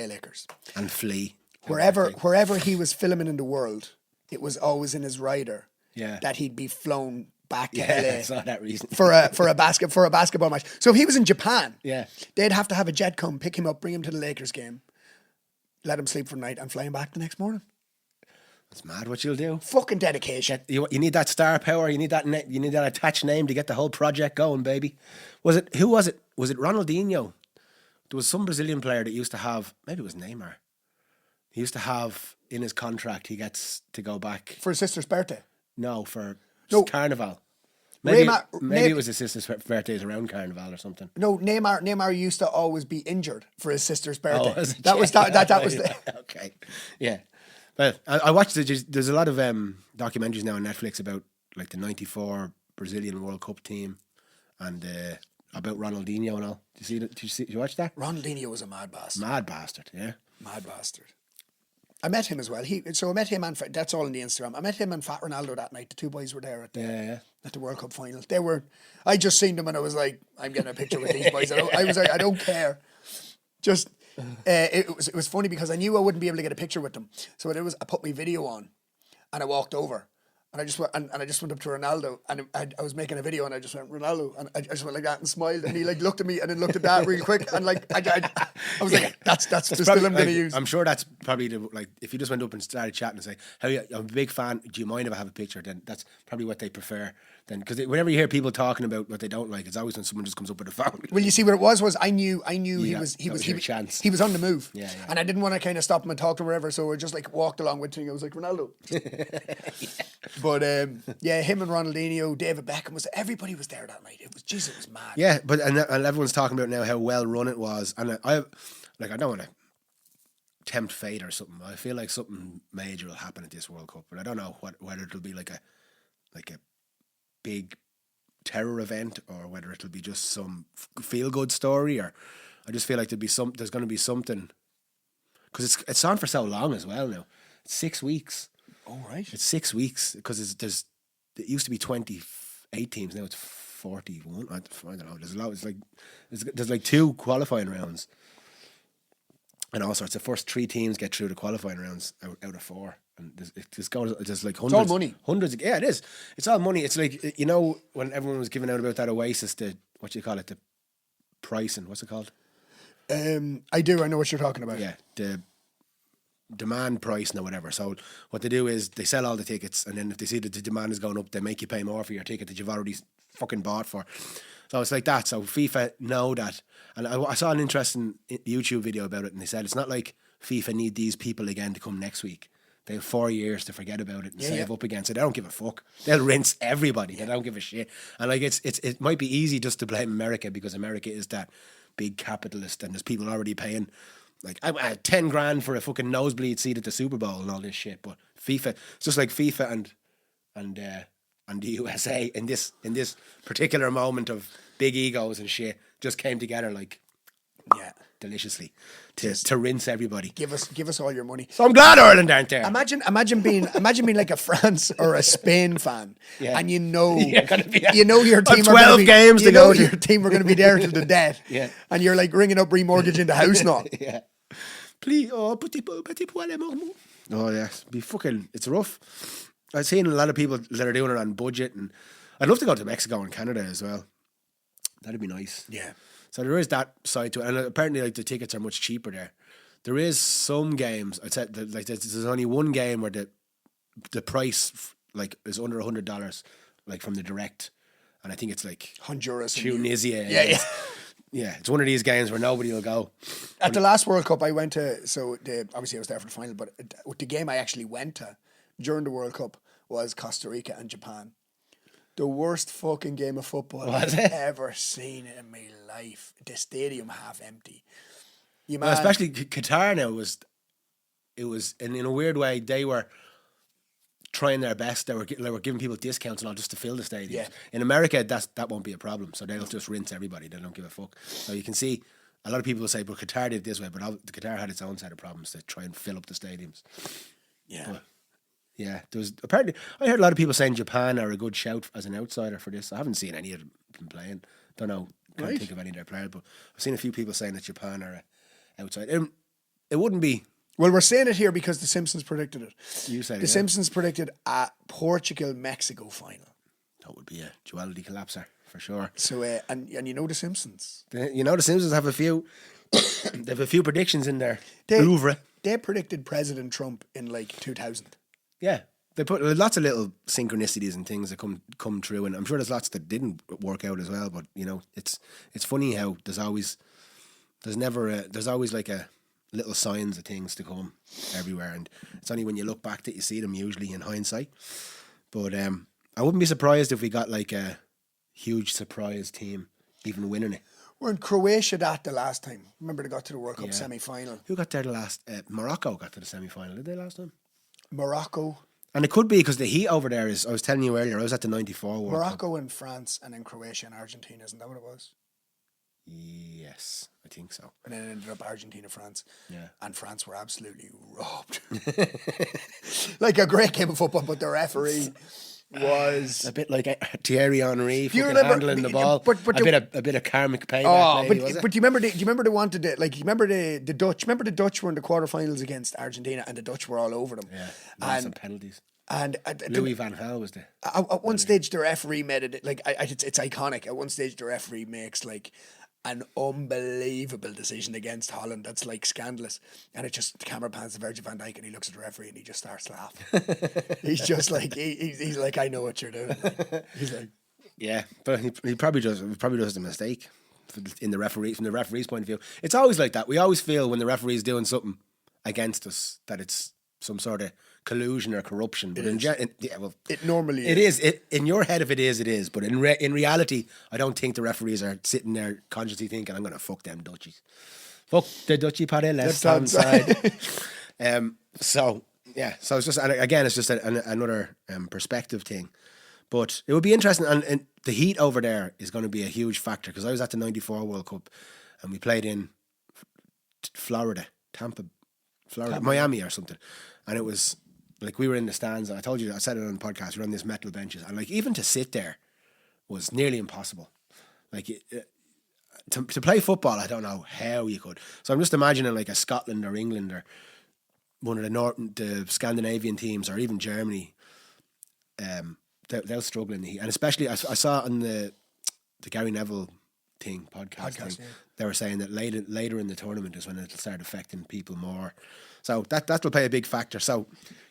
Lakers. And Flea. Wherever he was filming in the world, it was always in his rider that he'd be flown back to LA. It's not that reason. for a basketball match. So if he was in Japan, they'd have to have a jet come, pick him up, bring him to the Lakers game, let him sleep for the night, and fly him back the next morning. That's mad what you'll do. Fucking dedication. You need that star power. You need that attached name to get the whole project going, baby. Who was it? Was it Ronaldinho? There was some Brazilian player that used to have, maybe it was Neymar. He used to have in his contract, he gets to go back. For his sister's birthday? No, for Carnival. Maybe it was his sister's birthdays around Carnival or something. No, Neymar used to always be injured for his sister's birthday. Oh, that was the... Okay, yeah. Well, I watched there's a lot of documentaries now on Netflix about like the '94 Brazilian World Cup team and about Ronaldinho and all. Did you watch that? Ronaldinho was a mad bastard. Mad bastard, yeah. Mad bastard. I met him as well. I met him and that's all on the Instagram. I met him and Fat Ronaldo that night. The two boys were there at the World Cup final. I just seen them and I was like, I'm getting a picture with these boys. I was like, I don't care. Just it was funny because I knew I wouldn't be able to get a picture with them. So I put my video on and I walked over. And I just went up to Ronaldo, and I was making a video, and I just went Ronaldo, and I just went like that and smiled, and he like looked at me, and then looked at that real quick, and like I was like, that's the still I'm gonna use. I'm sure that's probably like if you just went up and started chatting and say, "Hey, I'm a big fan. Do you mind if I have a picture?" Then that's probably what they prefer. Then because whenever you hear people talking about what they don't like, it's always when someone just comes up with a phone. Well, you see what it was I knew he was on the move, and I didn't want to kind of stop him and talk to him or whatever, so I just like walked along with him. I was like Ronaldo. But him and Ronaldinho, David Beckham everybody was there that night. It was mad. Yeah, but and everyone's talking about now how well run it was, and I don't want to tempt fate or something. I feel like something major will happen at this World Cup, but I don't know whether it'll be like a big terror event or whether it'll be just some feel good story. Or I just feel like there's going to be something because it's on for so long as well now. It's 6 weeks. Oh, right. It's 6 weeks because it used to be 28 teams. Now it's 41. I don't know. There's a lot. There's like 2 qualifying rounds. And also it's the first 3 teams get through the qualifying rounds out of 4. And there's like hundreds. It's all money. Hundreds. Yeah, it is. It's all money. It's like, you know, when everyone was giving out about that Oasis, the pricing, what's it called? I do. I know what you're talking about. Yeah. The demand price or whatever. So what they do is they sell all the tickets, and then if they see that the demand is going up, they make you pay more for your ticket that you've already fucking bought for. So it's like that. So FIFA know that. And I saw an interesting YouTube video about it, and they said it's not like FIFA need these people again to come next week. They have 4 years to forget about it and save up again. So they don't give a fuck. They'll rinse everybody. They don't give a shit. And like it might be easy just to blame America because America is that big capitalist and there's people already paying like 10 grand for a fucking nosebleed seat at the Super Bowl and all this shit. But FIFA, it's just like FIFA and the USA in this particular moment of big egos and shit just came together like deliciously to rinse everybody. Give us all your money. So I'm glad Ireland aren't there. Imagine being like a France or a Spain fan, and you know your team. 12 games to go. Your team are going to be there till the death. And you're like ringing up remortgaging the house now. Please, petit poil amour. Oh yes, it's rough. I've seen a lot of people that are doing it on budget, and I'd love to go to Mexico and Canada as well. That'd be nice. Yeah. So there is that side to it, and apparently like the tickets are much cheaper there. There is some games. I'd say that, like there's only one game where the price like is under $100, like from the direct, and I think it's like Honduras, Tunisia. it's one of these games where nobody will go. At the last World Cup I went to, obviously I was there for the final, but the game I actually went to during the World Cup was Costa Rica and Japan. The worst fucking game of football I've ever seen in my life. The stadium half empty. Well, especially Qatar now it was in a weird way, they were trying their best. They were giving people discounts and all just to fill the stadiums. Yeah. In America, that won't be a problem. So they'll just rinse everybody. They don't give a fuck. So you can see a lot of people will say, but Qatar did it this way. But Qatar had its own set of problems to try and fill up the stadiums. Yeah. But, yeah, there was apparently. I heard a lot of people saying Japan are a good shout as an outsider for this. I haven't seen any of them playing. Don't know. Can't think of any of their players. But I've seen a few people saying that Japan are a outsider. It wouldn't be. Well, we're saying it here because The Simpsons predicted it. You said it. The Simpsons predicted a Portugal-Mexico final. That would be a duality collapser for sure. So, and you know The Simpsons. You know The Simpsons have a few. They have a few predictions in their oeuvre. They predicted President Trump in like 2000. Yeah, they put lots of little synchronicities and things that come true, and I'm sure there's lots that didn't work out as well. But you know, it's funny how there's always like a little signs of things to come everywhere, and it's only when you look back that you see them usually in hindsight. But I wouldn't be surprised if we got like a huge surprise team even winning it. We're in Croatia the last time. Remember they got to the World Cup semi-final. Who got there the last? Morocco got to the semi-final. Did they last time? Morocco. And it could be because the heat over there is. I was telling you earlier. I was at the '94 World Morocco Cup. and France, and then Croatia and Argentina. Isn't that what it was? Yes, I think so. And then it ended up Argentina, France. Yeah. And France were absolutely robbed. Like a great game of football, but the referee was a bit like Thierry Henry you fucking remember, handling the ball. But a bit of karmic payback. But do you remember they wanted it? Like you remember the Dutch? Remember the Dutch were in the quarterfinals against Argentina, and the Dutch were all over them. Yeah, lots of penalties. And Louis van Gaal was there. At one stage, the referee made it like it's iconic. At one stage, the referee makes like an unbelievable decision against Holland that's like scandalous, and it just the camera pans to Virgil van Dijk and he looks at the referee and he just starts laughing. He's just like he's like, I know what you're doing. He's like, yeah, but he probably does a mistake from the referee's point of view. It's always like that. We always feel when the referee's doing something against us that it's some sort of collusion or corruption, but it normally is. In your head, if it is. But in reality, I don't think the referees are sitting there consciously thinking, "I'm going to fuck them Dutchies, fuck the Dutchie party left hand side." So it's just it's just another perspective thing. But it would be interesting, and the heat over there is going to be a huge factor because I was at the '94 World Cup, and we played in Florida, Miami or something, and it was. Like we were in the stands, and I told you, I said it on the podcast, we were on these metal benches, and like even to sit there was nearly impossible. Like to play football, I don't know how you could. So I'm just imagining like a Scotland or England or one of the Scandinavian teams or even Germany. They'll struggle in the heat, and especially I saw on the Gary Neville podcast thing, they were saying that later in the tournament is when it'll start affecting people more. So that'll play a big factor. So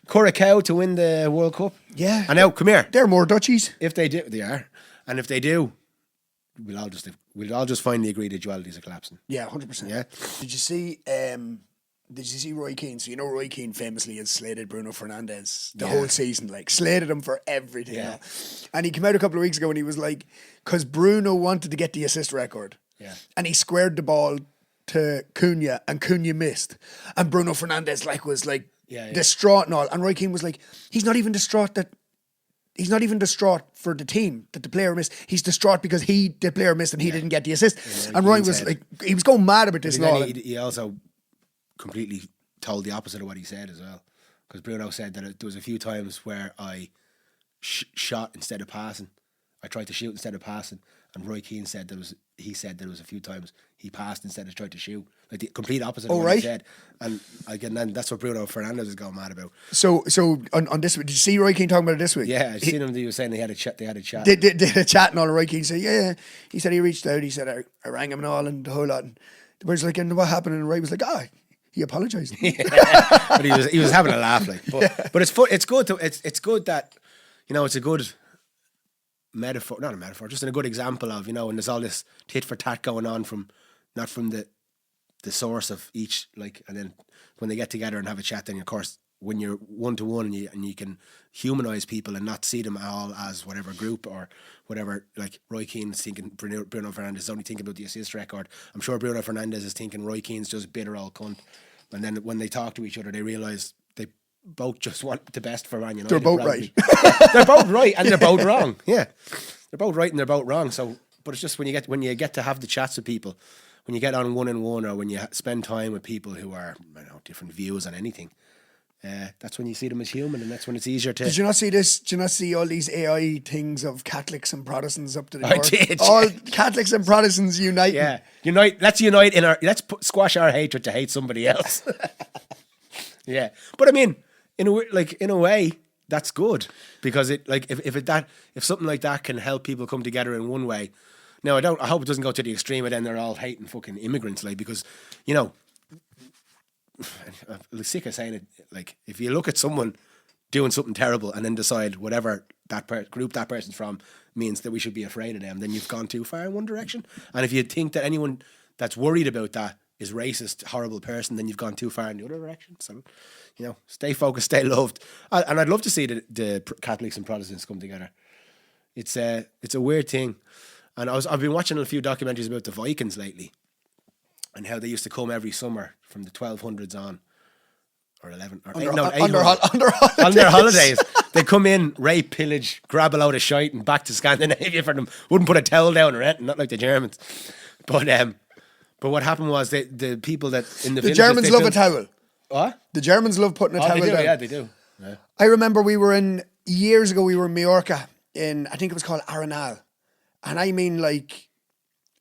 Curacao to win the World Cup. Yeah. And now, come here. They're more Dutchies. If they do, they are. And if they do, we'll all just finally agree the dualities are collapsing. Yeah, 100%. Yeah. Did you see Roy Keane? So you know Roy Keane famously has slated Bruno Fernandes the whole season, like slated him for everything. Yeah. You know? And he came out a couple of weeks ago and he was like, because Bruno wanted to get the assist record. Yeah. And he squared the ball to Cunha and Cunha missed. And Bruno Fernandes was distraught and all. And Roy Keane was like, he's not even distraught for the team that the player missed. He's distraught because the player missed and he didn't get the assist. Yeah, and Roy was like, he was going mad about this and all. He also completely told the opposite of what he said as well. Because Bruno said that there was a few times where I shot instead of passing. I tried to shoot instead of passing. And Roy Keane said there was a few times he passed instead of tried to shoot. Like the complete opposite of what he said. And again, then that's what Bruno Fernandes is going mad about. So on this week, did you see Roy Keane talking about it this week? Yeah, I seen him. He was saying they had a chat. They did a chat and all. Roy Keane said, yeah. He said he reached out. He said I rang him and all and the whole lot. And the boys like, and what happened? And Roy was like, he apologised. But he was having a laugh, like. But it's good that it's a good metaphor, not a metaphor, just a good example of, and there's all this tit for tat going on not from the source of each, like, and then when they get together and have a chat, then of course, when you're one-to-one and you can humanize people and not see them all as whatever group or whatever, like Roy Keane's thinking Bruno Fernandes is only thinking about the assist record. I'm sure Bruno Fernandes is thinking Roy Keane's just bitter old cunt. And then when they talk to each other, they realise they both just want the best for Man United. They're both right. They're both right and they're both wrong. Yeah. They're both right and they're both wrong. So, but it's just when you get to have the chats with people, when you get on one-on-one or when you spend time with people who are, different views on anything, that's when you see them as human, and that's when it's easier to... Did you not see this? Did you not see all these AI things of Catholics and Protestants up to the I court? did. All Catholics and Protestants unite. Yeah. Let's unite squash our hatred to hate somebody else. Yeah. But I mean, in a way, that's good, because it, like, if something like that can help people come together in one way. Now, I hope it doesn't go to the extreme and then they're all hating fucking immigrants, like, because, I'm sick of saying it, like, if you look at someone doing something terrible and then decide whatever group that person's from means that we should be afraid of them, then you've gone too far in one direction. And if you think that anyone that's worried about that is racist, horrible person, then you've gone too far in the other direction. So, stay focused, stay loved. And I'd love to see the Catholics and Protestants come together. It's a weird thing. And I've been watching a few documentaries about the Vikings lately, and how they used to come every summer from the 1200s on, or 11, or on their holidays. They come in, rape, pillage, grab a load of shite, and back to Scandinavia for them. Wouldn't put a towel down or anything, not like the Germans. But what happened was the people that in the Germans love a towel. What? The Germans love putting a towel down. Yeah, they do. Yeah. I remember years ago we were in Mallorca I think it was called Arenal. And I mean, like,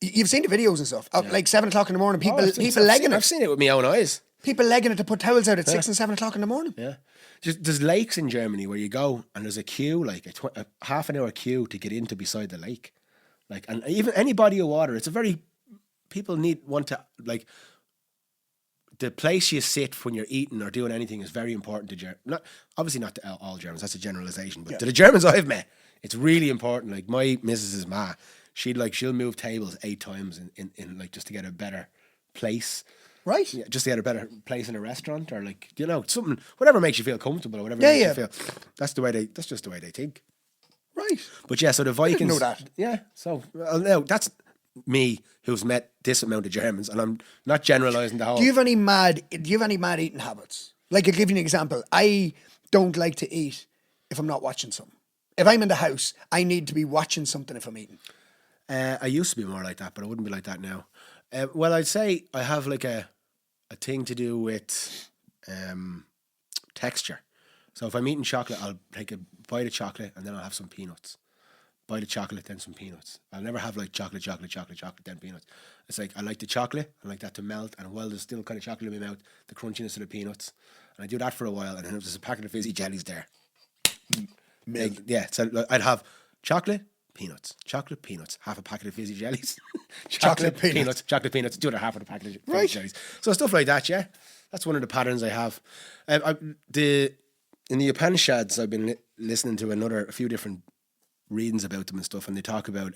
you've seen the videos and stuff. Like 7 o'clock in the morning, people legging it. I've seen it with my own eyes. People legging it to put towels out at 6 and 7 o'clock in the morning. Yeah. There's lakes in Germany where you go and there's a queue, like a half an hour queue to get into beside the lake. Like, and even any body of water, people want to, like, the place you sit when you're eating or doing anything is very important to Germans. Obviously not to all Germans, that's a generalization, but to the Germans I've met, it's really important. Like, my missus's ma, she'll move tables 8 times in like, just to get a better place. Right. Yeah, just to get a better place in a restaurant, or like, something, whatever makes you feel comfortable, or whatever makes you feel. That's just the way they think. Right. But yeah, so the Vikings. I didn't know that. Yeah. So no, that's me who's met this amount of Germans, and I'm not generalising the whole. Do you have any mad eating habits? Like, I'll give you an example. I don't like to eat if I'm not watching something. If I'm in the house, I need to be watching something if I'm eating. I used to be more like that, but I wouldn't be like that now. Well, I'd say I have like a thing to do with texture. So if I'm eating chocolate, I'll take a bite of chocolate and then I'll have some peanuts. Bite of chocolate, then some peanuts. I'll never have like chocolate, then peanuts. It's like, I like the chocolate, I like that to melt, and while there's still kind of chocolate in my mouth, the crunchiness of the peanuts. And I do that for a while, and then there's a packet of fizzy jellies there. So I'd have chocolate, peanuts, half a packet of fizzy jellies, chocolate, peanuts, do another half of the packet of fizzy jellies. So stuff like that, yeah. That's one of the patterns I have. In the Upanishads, I've been listening to a few different readings about them and stuff, and they talk about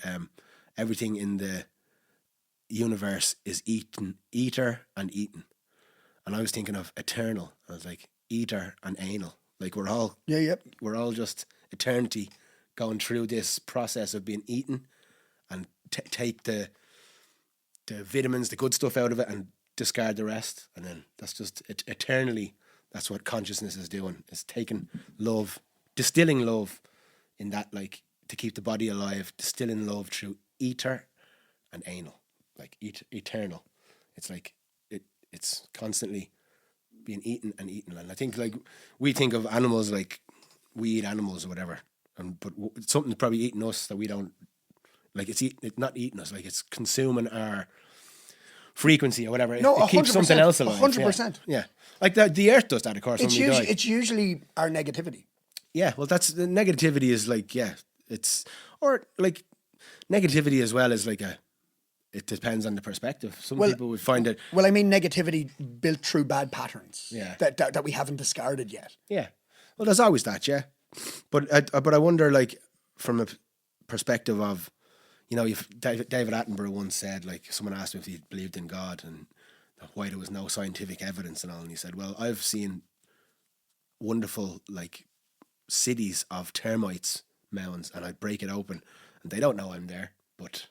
everything in the universe is eater and eaten. And I was thinking of eternal. I was like, eater and anal. Like, we're all just eternity going through this process of being eaten, and take the vitamins, the good stuff out of it, and discard the rest. And then that's just eternally, that's what consciousness is doing. It's taking love, distilling love in that, like, to keep the body alive, distilling love through ether and anal, like eternal. It's like it's constantly being eaten and eaten. And I think, like, we think of animals like we eat animals or whatever, but something's probably eating us that we don't like. It's not eating us, like, it's consuming our frequency or whatever. No, it keeps something else alive. 100%. Yeah. Like the earth does that, of course. It's usually our negativity. Yeah, well, that's the negativity is like, yeah, it's, or like negativity as well as like it depends on the perspective. Some people would find it. Well, I mean, negativity built through bad patterns. Yeah. That we haven't discarded yet. Yeah. Well, there's always that, yeah. But I wonder, like, from a perspective of, you know, David Attenborough once said, like, someone asked him if he believed in God and why there was no scientific evidence and all, and he said, well, I've seen wonderful, like, cities of termites mounds, and I break it open and they don't know I'm there, but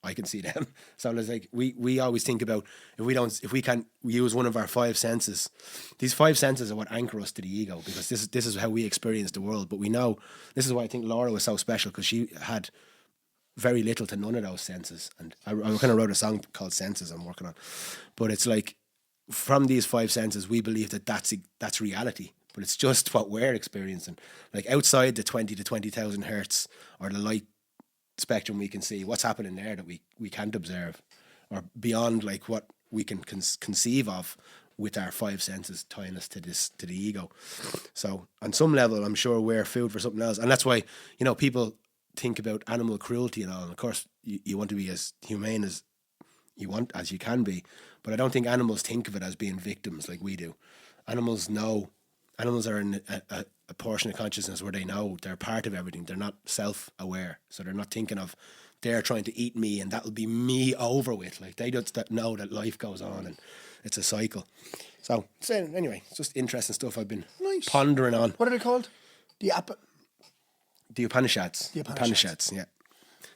I can see them. So it's like we always think about, if we can't use one of our five senses, these five senses are what anchor us to the ego, because this is how we experience the world. But we know, this is why I think Laura was so special, because she had very little to none of those senses. And I kind of wrote a song called Senses I'm working on. But it's like, from these five senses, we believe that that's reality. But it's just what we're experiencing. Like, outside the 20 to 20,000 hertz or the light spectrum we can see, what's happening there that we can't observe, or beyond, like, what we can conceive of with our five senses tying us to the ego. So on some level, I'm sure we're food for something else. And that's why, you know, people think about animal cruelty and all, and of course you want to be as humane as you can be, but I don't think animals think of it as being victims like we do. Animals are in a portion of consciousness where they know they're part of everything. They're not self-aware, so they're not thinking of they're trying to eat me and that'll be me over with. Like, they just know that life goes on and it's a cycle. So anyway, it's just interesting stuff I've been pondering on. What are they called? The Upanishads. The Upanishads, yeah.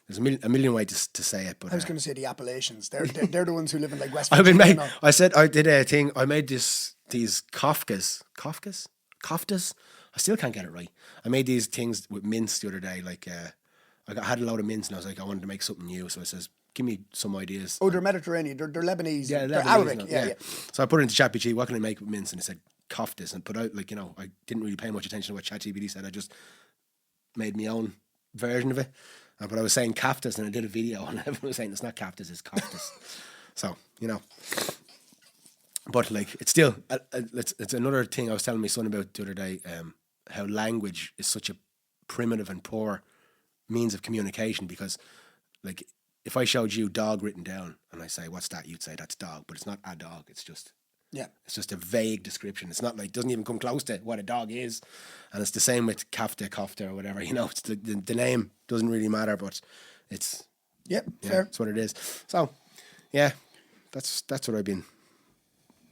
There's a million ways to say it, but I was going to say the Appalachians. They're the ones who live in, like, West I've been Virginia. I did a thing. I made these koftas. I still can't get it right. I made these things with mince the other day. Like, I had a load of mince, and I was like, I wanted to make something new. So I says, give me some ideas. Oh, they're Mediterranean. They're Lebanese. Yeah, they're Lebanese, Arabic. no, Yeah. So I put it into ChatGPT. What can I make with mince? And it said koftas, and put out, like, you know, I didn't really pay much attention to what ChatGPT said. I just made my own version of it. But I was saying kaftas, and I did a video, and everyone was saying it's not kaftas, it's koftas. So, you know. But, like, it's still, it's another thing I was telling my son about the other day, how language is such a primitive and poor means of communication, because, like, if I showed you dog written down and I say, what's that? You'd say that's dog, but it's not a dog. It's just a vague description. It's not, like, doesn't even come close to what a dog is. And it's the same with kofta or whatever, you know, it's the name doesn't really matter, but it's, fair. That's what it is. So, yeah, that's what I've been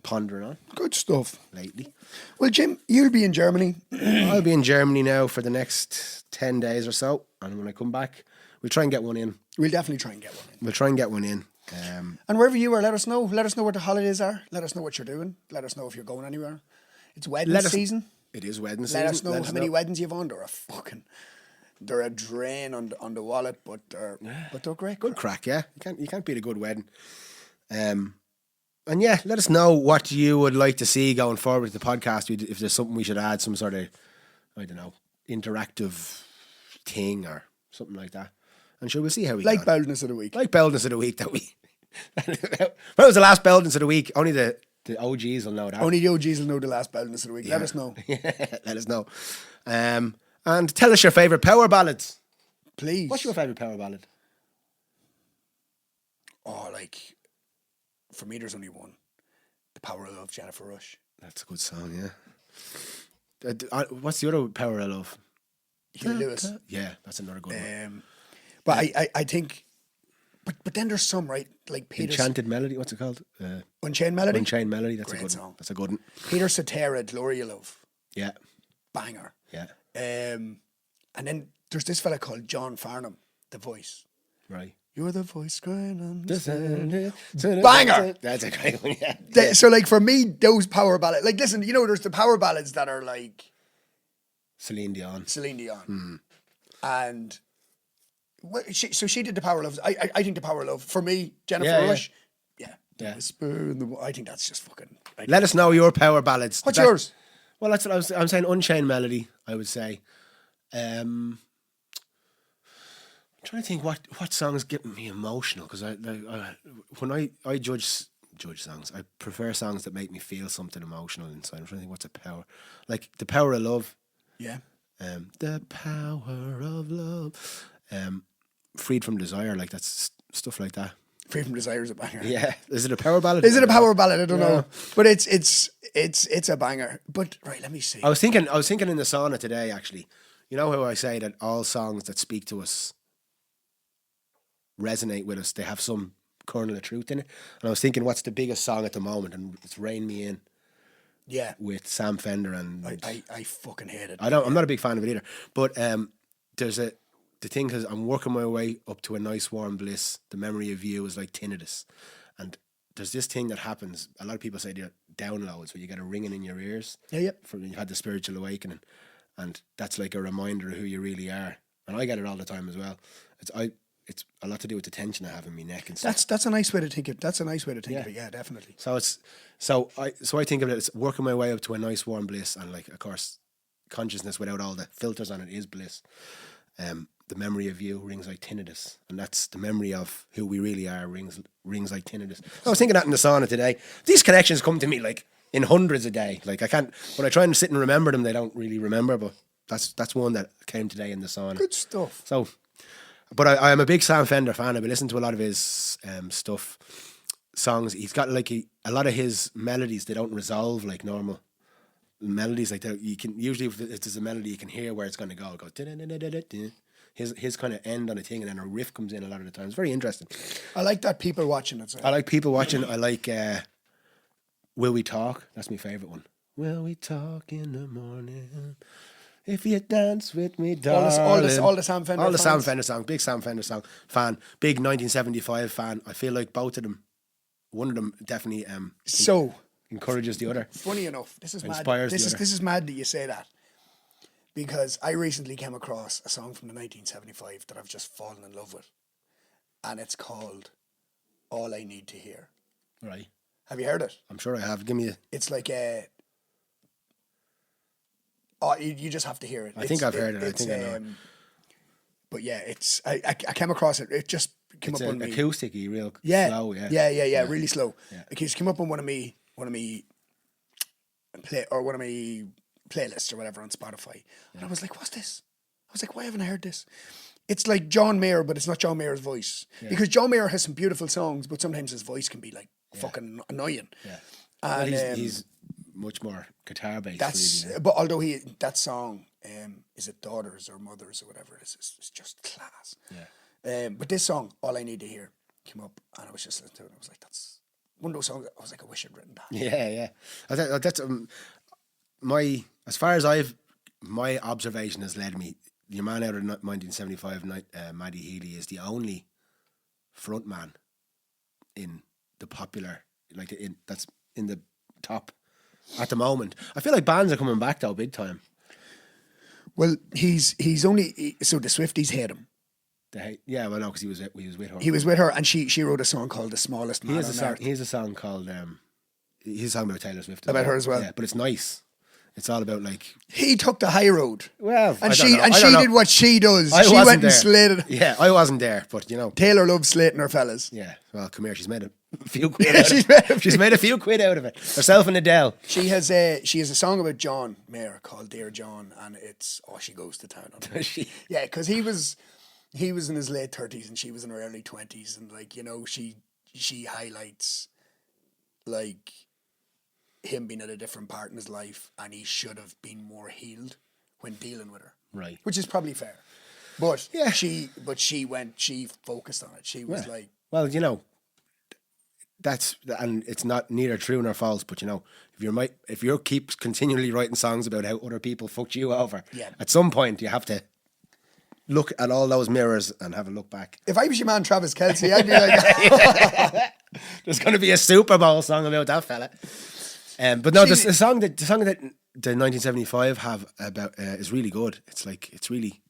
pondering on. Good stuff. Lately. Well, Jim, you'll be in Germany. I'll be in Germany now for the next 10 days or so. And when I come back, we'll try and get one in. We'll definitely try and get one in. We'll try and get one in. And wherever you are, let us know. Let us know what the holidays are. Let us know what you're doing. Let us know if you're going anywhere. It's wedding season. It is wedding season. Let us know how many weddings you've on. They're a drain on the wallet, but they're great. Good crack, yeah. You can't beat a good wedding. And yeah, let us know what you would like to see going forward with the podcast. If there's something we should add, some sort of, I don't know, interactive thing or something like that. And sure, we'll see how we like Boldness of the Week. Like Boldness of the Week that we... When was the last Boldness of the Week? Only the OGs will know that. Only the OGs will know the last Boldness of the Week. Yeah. Let us know. Let us know. And tell us your favourite Power Ballads. Please. What's your favourite Power Ballad? Oh, like, for me, there's only one. The Power of Love, Jennifer Rush. That's a good song, yeah. What's the other Power of Love? Huey Lewis. Yeah, that's another good one. But I think, but then there's some, right? Like Peter. Enchanted Melody, what's it called? Unchained Melody? Unchained Melody, that's Great a good song. one. That's a good one. Peter Cetera, Gloria Love. Yeah. Banger. Yeah. And then there's this fella called John Farnham, The Voice. Right. You're the voice crying on the Banger! Banger! That's a great one, yeah. So, like, for me, those power ballads, like, listen, you know, there's the power ballads that are like Celine Dion. And she did the Power of Love. I think the Power of Love, for me, Jennifer Rush, Yeah. Whisper in the, I think that's just fucking. Let us know your Power Ballads. What's yours? Well, that's what I'm saying. Unchained Melody, I would say. I'm trying to think what songs get me emotional, because when I judge songs, I prefer songs that make me feel something emotional inside. I'm trying to think what's a power, like the Power of Love. Yeah. The Power of Love. Freed from Desire, like that's stuff like that. Free from Desire is a banger. Yeah, is it a power ballad? Is it a power ballad? I don't know, but it's a banger. But right, let me see. I was thinking in the sauna today, actually. You know how I say that all songs that speak to us resonate with us. They have some kernel of truth in it. And I was thinking, what's the biggest song at the moment? And it's Rain Me In. Yeah. With Sam Fender and I fucking hate it. I'm not a big fan of it either. But there's the thing is I'm working my way up to a nice warm bliss. The memory of you is like tinnitus. And there's this thing that happens. A lot of people say they're downloads where you get a ringing in your ears. Yeah. From you've had the spiritual awakening. And that's like a reminder of who you really are. And I get it all the time as well. It's a lot to do with the tension I have in my neck and stuff. That's a nice way to think of. That's a nice way to think of it. Yeah, definitely. So I think of it as working my way up to a nice warm bliss, and like of course, consciousness without all the filters on it is bliss. The memory of you rings like tinnitus, and that's the memory of who we really are rings like tinnitus. I was thinking that in the sauna today. These connections come to me like in hundreds a day. Like I can't when I try and sit and remember them, they don't really remember. But that's one that came today in the sauna. Good stuff. So. But I am a big Sam Fender fan. I've been listening to a lot of his songs. He's got like a lot of his melodies. They don't resolve like normal melodies. Like you can usually if there's a melody, you can hear where it's going to go. It goes his kind of end on a thing, and then a riff comes in a lot of the time. It's very interesting. I like that people watching it. I like people watching. I like Will We Talk? That's my favorite one. Will we talk in the morning? If you dance with me, darling. All the Sam Fender. All the Sam Fender songs. Big Sam Fender song fan. Big 1975 fan. I feel like both of them. One of them definitely encourages the other. Funny enough, this is inspires mad. the other. This is mad that you say that, because I recently came across a song from the 1975 that I've just fallen in love with, and it's called "All I Need to Hear." Right. Have you heard it? I'm sure I have. Give me a. It's like a. Oh, you just have to hear it. I think I've heard it. I think I know it. But yeah, it's I came across it. It just came up on me. Acoustic-y, real slow. Yeah, really slow. Yeah. It just came up on one of my playlists or whatever on Spotify, and I was like, "What's this?" I was like, "Why haven't I heard this?" It's like John Mayer, but it's not John Mayer's voice, because John Mayer has some beautiful songs, but sometimes his voice can be like fucking annoying. Yeah, and well, he's much more guitar based. That's really, but although that song is it Daughters or Mothers or whatever it is, it's just class. Yeah. But this song, All I Need to Hear, came up, and I was just listening to it, and I was like, that's one of those songs. I was like, I wish I'd written that. Yeah. That's my observation has led me. Your man out of 1975, Maddie Healy, is the only front man in the popular, that's in the top at the moment. I feel like bands are coming back though, big time. Well, he's only so the Swifties hate him. Well, no, because he was with her. He was with her, and she wrote a song called "The Smallest Man on Earth." He has a song called he's a song about Taylor Swift. About her as well. Yeah, but it's nice. It's all about like he took the high road. Well, and she did what she does. She went and slated. Yeah, I wasn't there, but Taylor loves slating her fellas. Yeah, well, come here. She's made a few quid. Out of it. She's made a few quid out of it. Herself and Adele. She has a song about John Mayer called "Dear John," and it's she goes to town on it. Yeah, because he was in his late 30s and she was in her early 20s, and she highlights like him being at a different part in his life, and he should have been more healed when dealing with her. Right. Which is probably fair. But yeah. she focused on it. She was like, well, and it's not neither true nor false, but if you keep continually writing songs about how other people fucked you over, at some point you have to look at all those mirrors and have a look back. If I was your man Travis Kelce, I'd be like, there's going to be a Super Bowl song about that fella. But no, the song that the 1975 have about is really good. It's really.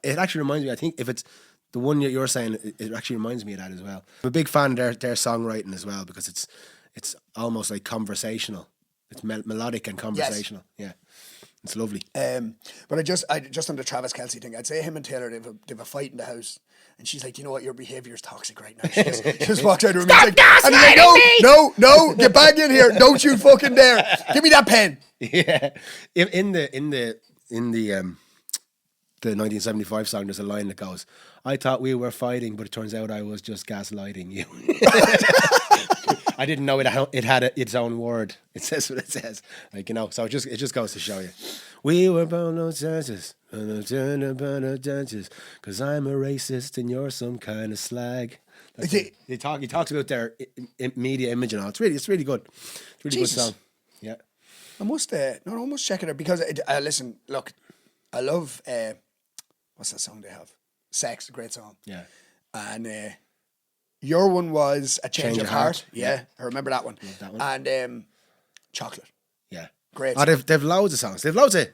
It actually reminds me. I think if it's the one you're saying, it actually reminds me of that as well. I'm a big fan of their songwriting as well, because it's almost like conversational. It's melodic and conversational. Yes. Yeah. It's lovely. But I just on the Travis Kelce thing, I'd say him and Taylor, they've a fight in the house, and she's like, you know what, your behavior is toxic right now. She just walked out of the room. And he's like, no, get back in here. Don't you fucking dare. Give me that pen. Yeah. In the 1975 song, there's a line that goes, I thought we were fighting, but it turns out I was just gaslighting you. I didn't know it had its own word. It says what it says. So it just goes to show you. We were born no chances, cause I'm a racist and you're some kind of slag. He talks about their media image and all. It's really good. It's really Jesus. good song. Yeah. I must check it out because listen, look, I love what's that song they have? Sex, a great song. Yeah. And your one was A Change of Heart. Yeah, Yeah. I remember that one. Love that one. And Chocolate. Yeah. Great. Oh, they've loads of songs. They've loads of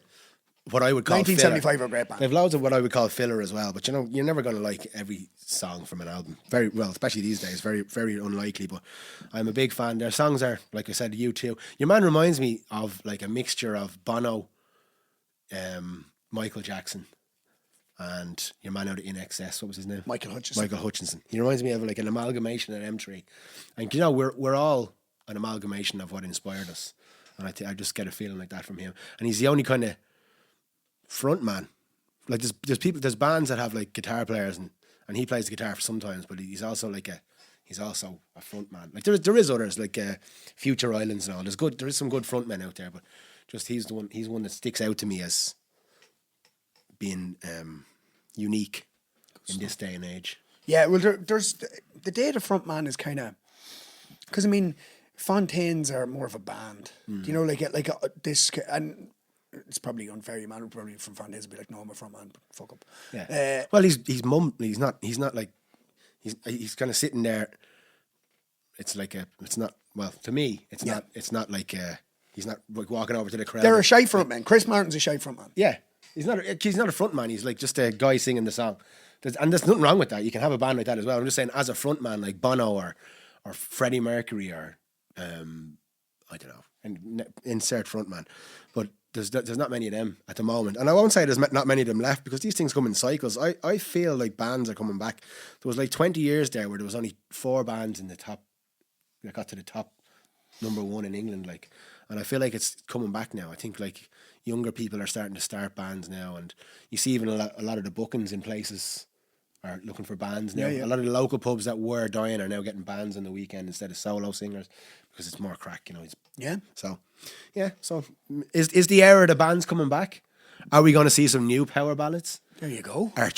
what I would call 1975 filler. are a great band. They've loads of what I would call filler as well. But you know, you're never going to like every song from an album. Very well, especially these days. Very, very unlikely. But I'm a big fan. Their songs are, like I said, U2. Your man reminds me of like a mixture of Bono, Michael Jackson, and your man out of In Excess. What was his name? Michael Hutchison. Michael Hutchinson. He reminds me of like an amalgamation at M3. And you know, we're all an amalgamation of what inspired us. And I just get a feeling like that from him. And he's the only kind of front man. Like there's bands that have like guitar players and he plays the guitar sometimes, but he's also a front man. Like there is others like Future Islands and all. There is some good front men out there, but just he's one that sticks out to me as being unique in this day and age. Yeah, well, there's the day the front man is kind of because I mean Fontaines are more of a band, you know, like this, and it's probably unfair. Your man would probably from Fontaines would be like, "No, I'm a front man, fuck up." Yeah. Well, he's mum. He's not like he's kind of sitting there. It's like to me, it's not like he's not like walking over to the crowd. They're a shy front man. Chris Martin's a shy front man. Yeah, he's not a front man. He's like just a guy singing the song. And there's nothing wrong with that. You can have a band like that as well. I'm just saying, as a front man like Bono or Freddie Mercury or I don't know, and insert front man, but there's not many of them at the moment. And I won't say there's not many of them left because these things come in cycles. I feel like bands are coming back. There was like 20 years there where there was only 4 bands in the top that got to the top number 1 in England, like, and I feel like it's coming back now. I think like younger people are starting to start bands now, and you see even a lot of the bookings in places are looking for bands now. Yeah. A lot of the local pubs that were dying are now getting bands on the weekend instead of solo singers because it's more crack, you know. So is the era of the bands coming back? Are we going to see some new power ballads? There you go. Or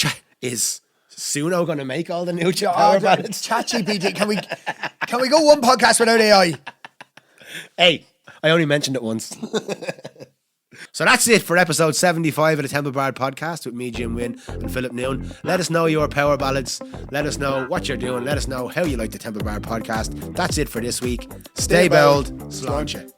is Suno going to make all the new power ballads? ChatGPT. Can we go one podcast without AI? Hey, I only mentioned it once. So that's it for episode 75 of the Temple Bard podcast with me, Jim Win, and Philip Noone. Let us know your power ballads. Let us know what you're doing. Let us know how you like the Temple Bard podcast. That's it for this week. Stay bold. Sláinte.